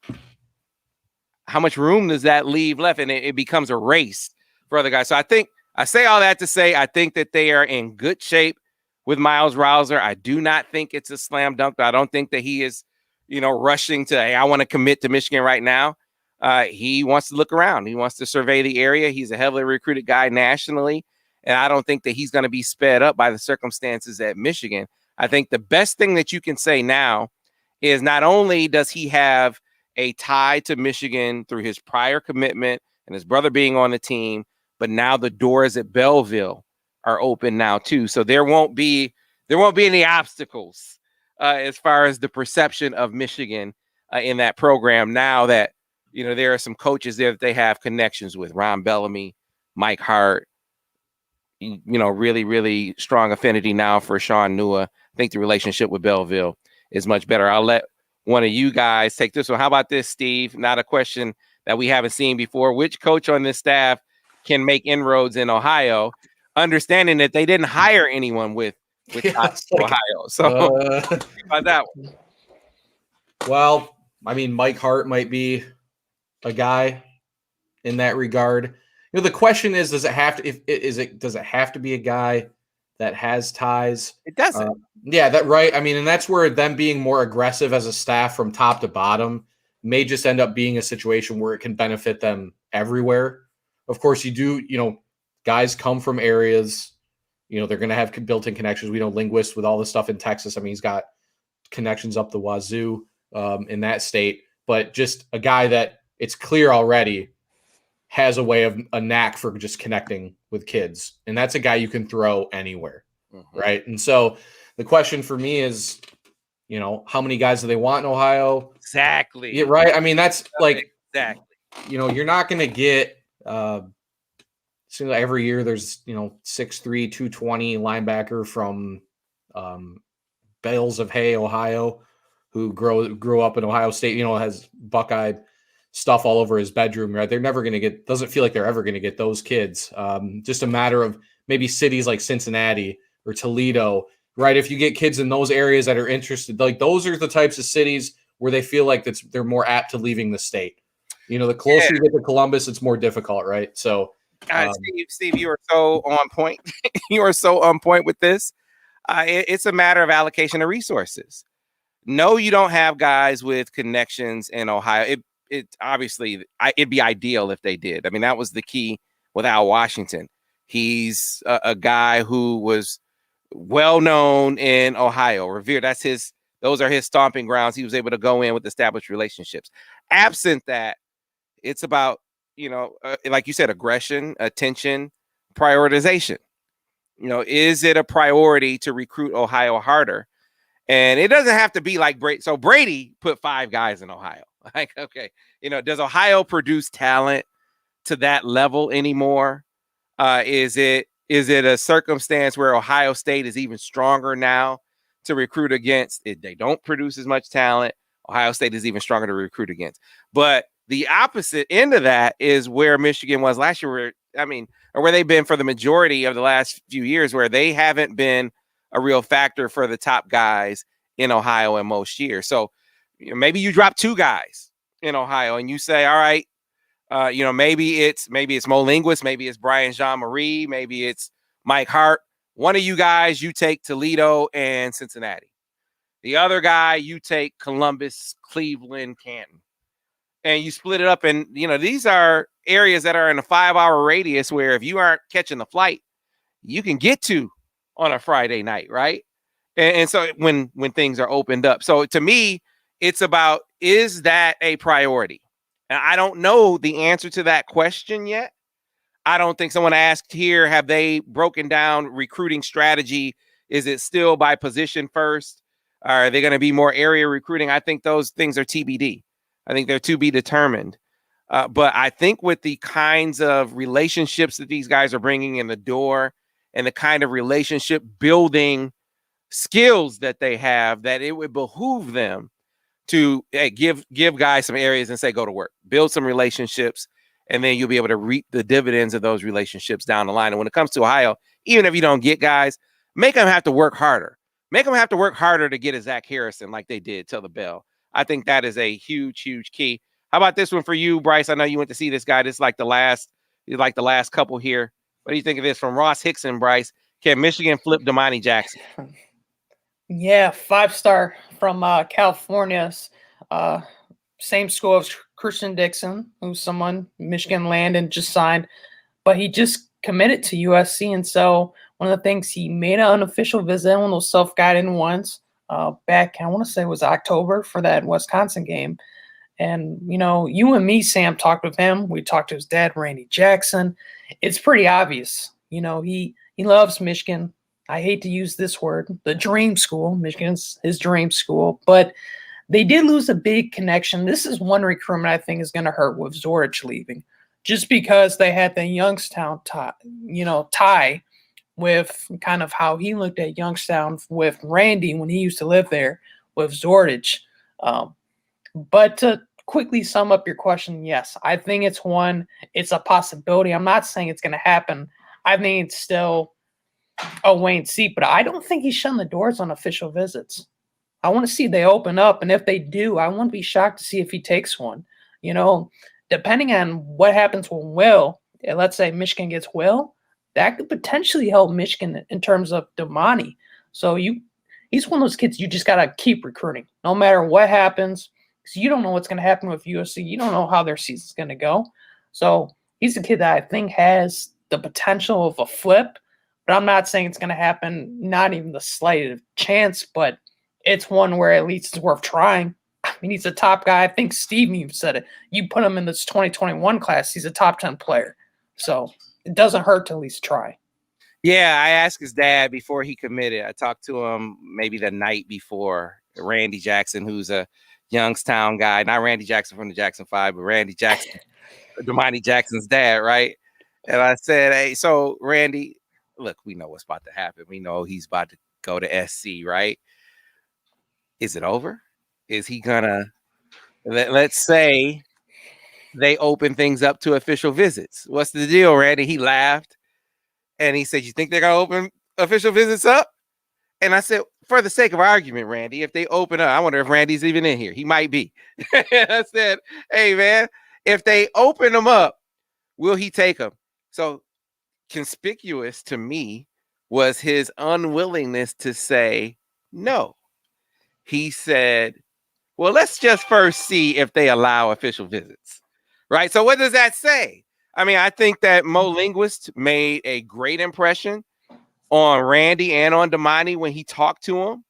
how much room does that leave left? And it becomes a race for other guys. So I say all that to say I think that they are in good shape with Miles Rouser. I do not think it's a slam dunk. I don't think that he is, rushing to, hey, I want to commit to Michigan right now. He wants to look around. He wants to survey the area. He's a heavily recruited guy nationally. And I don't think that he's going to be sped up by the circumstances at Michigan. I think the best thing that you can say now is not only does he have a tie to Michigan through his prior commitment and his brother being on the team, but now the doors at Belleville are open now too. So there won't be any obstacles as far as the perception of Michigan in that program now that, there are some coaches there that they have connections with. Ron Bellamy, Mike Hart, really, really strong affinity now for Shaun Nua. I think the relationship with Belleville is much better. I'll let one of you guys take this one. How about this, Steve? Not a question that we haven't seen before. Which coach on this staff can make inroads in Ohio, understanding that they didn't hire anyone with Ohio? So about that one. Well, I mean, Mike Hart might be a guy in that regard. The question is, does it have to be a guy that has ties? It doesn't. Right. I mean, and that's where them being more aggressive as a staff from top to bottom may just end up being a situation where it can benefit them everywhere. Of course, you do, guys come from areas, they're going to have built-in connections. We know Linguist with all the stuff in Texas. I mean, he's got connections up the wazoo in that state, but just a guy that it's clear already has a knack for just connecting with kids. And that's a guy you can throw anywhere. Mm-hmm. Right. And so the question for me is, how many guys do they want in Ohio? Exactly. Yeah, right. I mean, that's exactly. You're not going to get every year there's 6'3", 220 linebacker from Bales of Hay, Ohio, who grew up in Ohio State, has Buckeye stuff all over his bedroom, right? They're never going to doesn't feel like they're ever going to get those kids. Just a matter of maybe cities like Cincinnati or Toledo, right? If you get kids in those areas that are interested, like those are the types of cities where they feel like they're more apt to leaving the state. The closer you get to Columbus, it's more difficult, right? So, Steve, you are so on point. You are so on point with this. It's a matter of allocation of resources. No, you don't have guys with connections in Ohio. It obviously it'd be ideal if they did. I mean, that was the key with Al Washington. He's a guy who was well known in Ohio, revered. Those are his stomping grounds. He was able to go in with established relationships. Absent that, it's about like you said, aggression, attention, prioritization. Is it a priority to recruit Ohio harder? And it doesn't have to be like Brady. So Brady put 5 guys in Ohio. Like, okay, does Ohio produce talent to that level anymore? Is it a circumstance where Ohio State is even stronger now to recruit against? They don't produce as much talent. Ohio State is even stronger to recruit against. But the opposite end of that is where Michigan was last year, or where they've been for the majority of the last few years, where they haven't been a real factor for the top guys in Ohio in most years. So maybe you drop 2 guys in Ohio and you say, all right, maybe it's Mo Linguist, maybe it's Brian Jean-Marie, maybe it's Mike Hart. One of you guys, you take Toledo and Cincinnati. The other guy, you take Columbus, Cleveland, Canton. And you split it up. And, these are areas that are in a 5-hour radius where if you aren't catching the flight, you can get to on a Friday night, right? And so when things are opened up. So to me, it's about, is that a priority? And I don't know the answer to that question yet. I don't think someone asked here, have they broken down recruiting strategy Is it still by position first? Are they going to be more area recruiting? I think those things are TBD. I think they're to be determined. But I think with the kinds of relationships that these guys are bringing in the door and the kind of relationship building skills that they have, that it would behoove them to give guys some areas and say, go to work, build some relationships, and then you'll be able to reap the dividends of those relationships down the line. And when it comes to Ohio, even if you don't get guys, make them have to work harder. Make them have to work harder to get a Zach Harrison like they did till the bell. I think that is a huge, huge key. How about this one for you, Bryce? I know you went to see this guy. This is like the last couple here. What do you think of this from Ross Hickson, Bryce? Can Michigan flip Damani Jackson? Yeah, 5-star from California's same school as Christian Dixon, who's someone Michigan landed just signed, but he just committed to USC. And so one of the things, he made an unofficial visit, one of those self-guided ones, back, I want to say it was October for that Wisconsin game. And, you and me, Sam, talked with him. We talked to his dad, Randy Jackson. It's pretty obvious. He loves Michigan. I hate to use this word, the dream school. Michigan's his dream school. But they did lose a big connection. This is one recruitment I think is going to hurt with Zorich leaving. Just because they had the Youngstown tie with kind of how he looked at Youngstown with Randy when he used to live there with Zorich. But to quickly sum up your question, yes, I think it's a possibility. I'm not saying it's going to happen. I think it's still a wait and see, but I don't think he's shutting the doors on official visits. I want to see they open up, and if they do, I wouldn't be shocked to see if he takes one. Depending on what happens with Will, let's say Michigan gets Will, that could potentially help Michigan in terms of Damani. So he's one of those kids you just got to keep recruiting, no matter what happens. You don't know what's going to happen with USC. You don't know how their season's going to go. So he's a kid that I think has the potential of a flip, but I'm not saying it's going to happen, not even the slightest chance, but it's one where at least it's worth trying. I mean, he's a top guy. I think Steve even said it. You put him in this 2021 class, he's a top 10 player. So it doesn't hurt to at least try. Yeah, I asked his dad before he committed. I talked to him maybe the night before. Randy Jackson, who's a Youngstown guy, not Randy Jackson from the Jackson 5, but Randy Jackson, Damani Jackson's dad, right? And I said, hey, so Randy, look, we know what's about to happen. We know he's about to go to SC, right? Is it over? Is he gonna, let's say they open things up to official visits. What's the deal, Randy? He laughed and he said, you think they're gonna open official visits up? And I said, for the sake of argument, Randy, if they open up, I wonder if Randy's even in here. He might be. I said, hey, man, if they open them up, will he take them? So conspicuous to me was his unwillingness to say no. He said, well, let's just first see if they allow official visits, right? So what does that say? I mean, I think that Mo Linguist made a great impression on Randy and on Damani when he talked to him.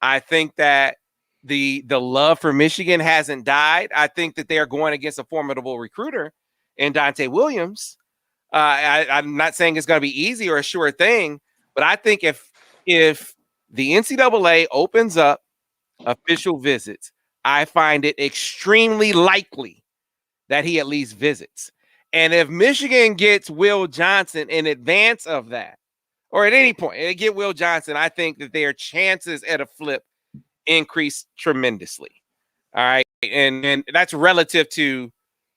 I think that the love for Michigan hasn't died. I think that they are going against a formidable recruiter in Dante Williams. I'm not saying it's going to be easy or a sure thing, but I think if the NCAA opens up official visits, I find it extremely likely that he at least visits. And if Michigan gets Will Johnson in advance of that, or at any point, they get Will Johnson, I think that their chances at a flip increase tremendously. All right. And that's relative to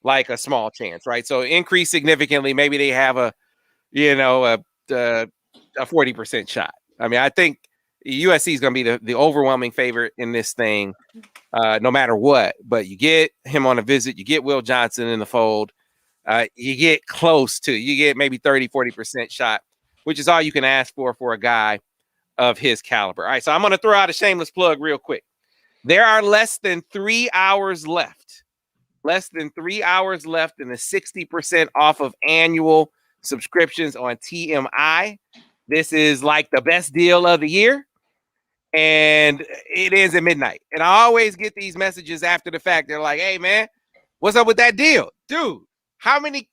like a small chance, right? So increase significantly. Maybe they have a 40% shot. I mean, I think USC is going to be the overwhelming favorite in this thing, no matter what. But you get him on a visit, you get Will Johnson in the fold, you get you get maybe 30-40% shot, which is all you can ask for a guy of his caliber. All right, so I'm going to throw out a shameless plug real quick. There are less than 3 hours left. Less than 3 hours left and the 60% off of annual subscriptions on TMI. This is like the best deal of the year. And it ends at midnight. And I always get these messages after the fact. They're like, hey, man, what's up with that deal? Dude, how many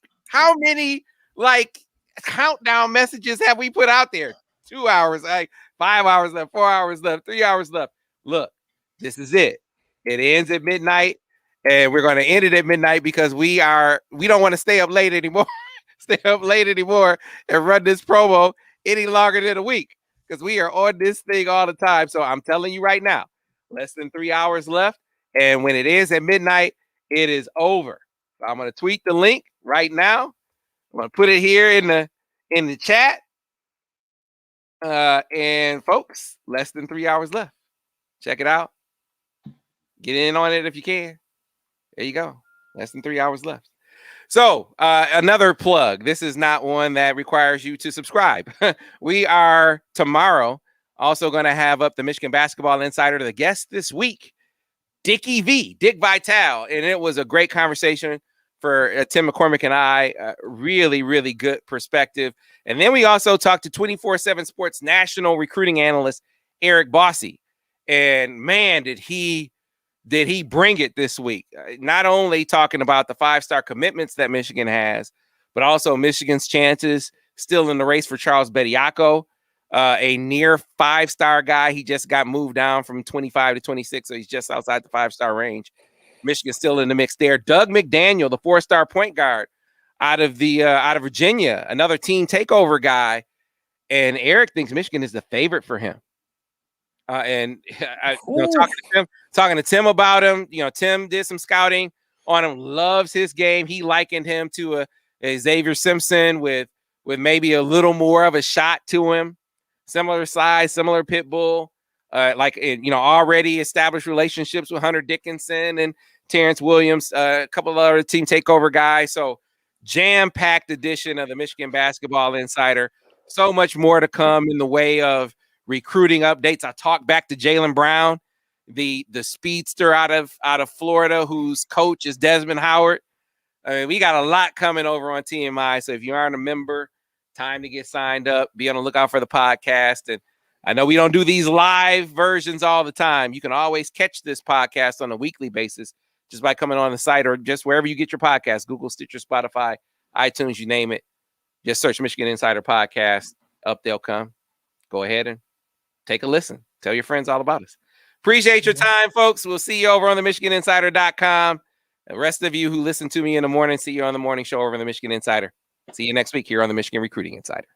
like countdown messages have we put out there? 2 hours, 5 hours left, 4 hours left, 3 hours left. Look, this is it. It ends at midnight, and we're going to end it at midnight because we don't want to stay up late anymore. And run this promo any longer than a week because we are on this thing all the time. So I'm telling you right now, less than 3 hours left. And when it is at midnight, it is over. So I'm going to tweet the link right now. I'm going to put it here in the chat. And folks, less than 3 hours left. Check it out. Get in on it if you can. There you go. Less than 3 hours left. So another plug. This is not one that requires you to subscribe. We are tomorrow also going to have up the Michigan Basketball Insider. The guest this week, Dick Vitale. And it was a great conversation for Tim McCormick and I. Really, really good perspective. And then we also talked to 24/7 Sports national recruiting analyst Eric Bossy. And man, did he bring it this week? Not only talking about the 5-star commitments that Michigan has, but also Michigan's chances still in the race for Charles Bediako, a near 5-star guy. He just got moved down from 25 to 26, so he's just outside the 5-star range. Michigan's still in the mix there. Doug McDaniel, the 4-star point guard out of Virginia, another team takeover guy. And Eric thinks Michigan is the favorite for him. And talking to Tim about him, Tim did some scouting on him, loves his game. He likened him to a Xavier Simpson with maybe a little more of a shot to him, similar size, similar pit bull, already established relationships with Hunter Dickinson and Terrence Williams, a couple of other team takeover guys. So jam-packed edition of the Michigan Basketball Insider. So much more to come in the way of recruiting updates. I talked back to Jaylen Brown, the speedster out of Florida, whose coach is Desmond Howard. We got a lot coming over on TMI. So if you aren't a member, time to get signed up. Be on the lookout for the podcast. And I know we don't do these live versions all the time. You can always catch this podcast on a weekly basis just by coming on the site or just wherever you get your podcast, Google, Stitcher, Spotify, iTunes, you name it. Just search Michigan Insider Podcast. Up they'll come. Go ahead and take a listen. Tell your friends all about us. Appreciate your time, folks. We'll see you over on the MichiganInsider.com. The rest of you who listen to me in the morning, see you on the morning show over on the Michigan Insider. See you next week here on the Michigan Recruiting Insider.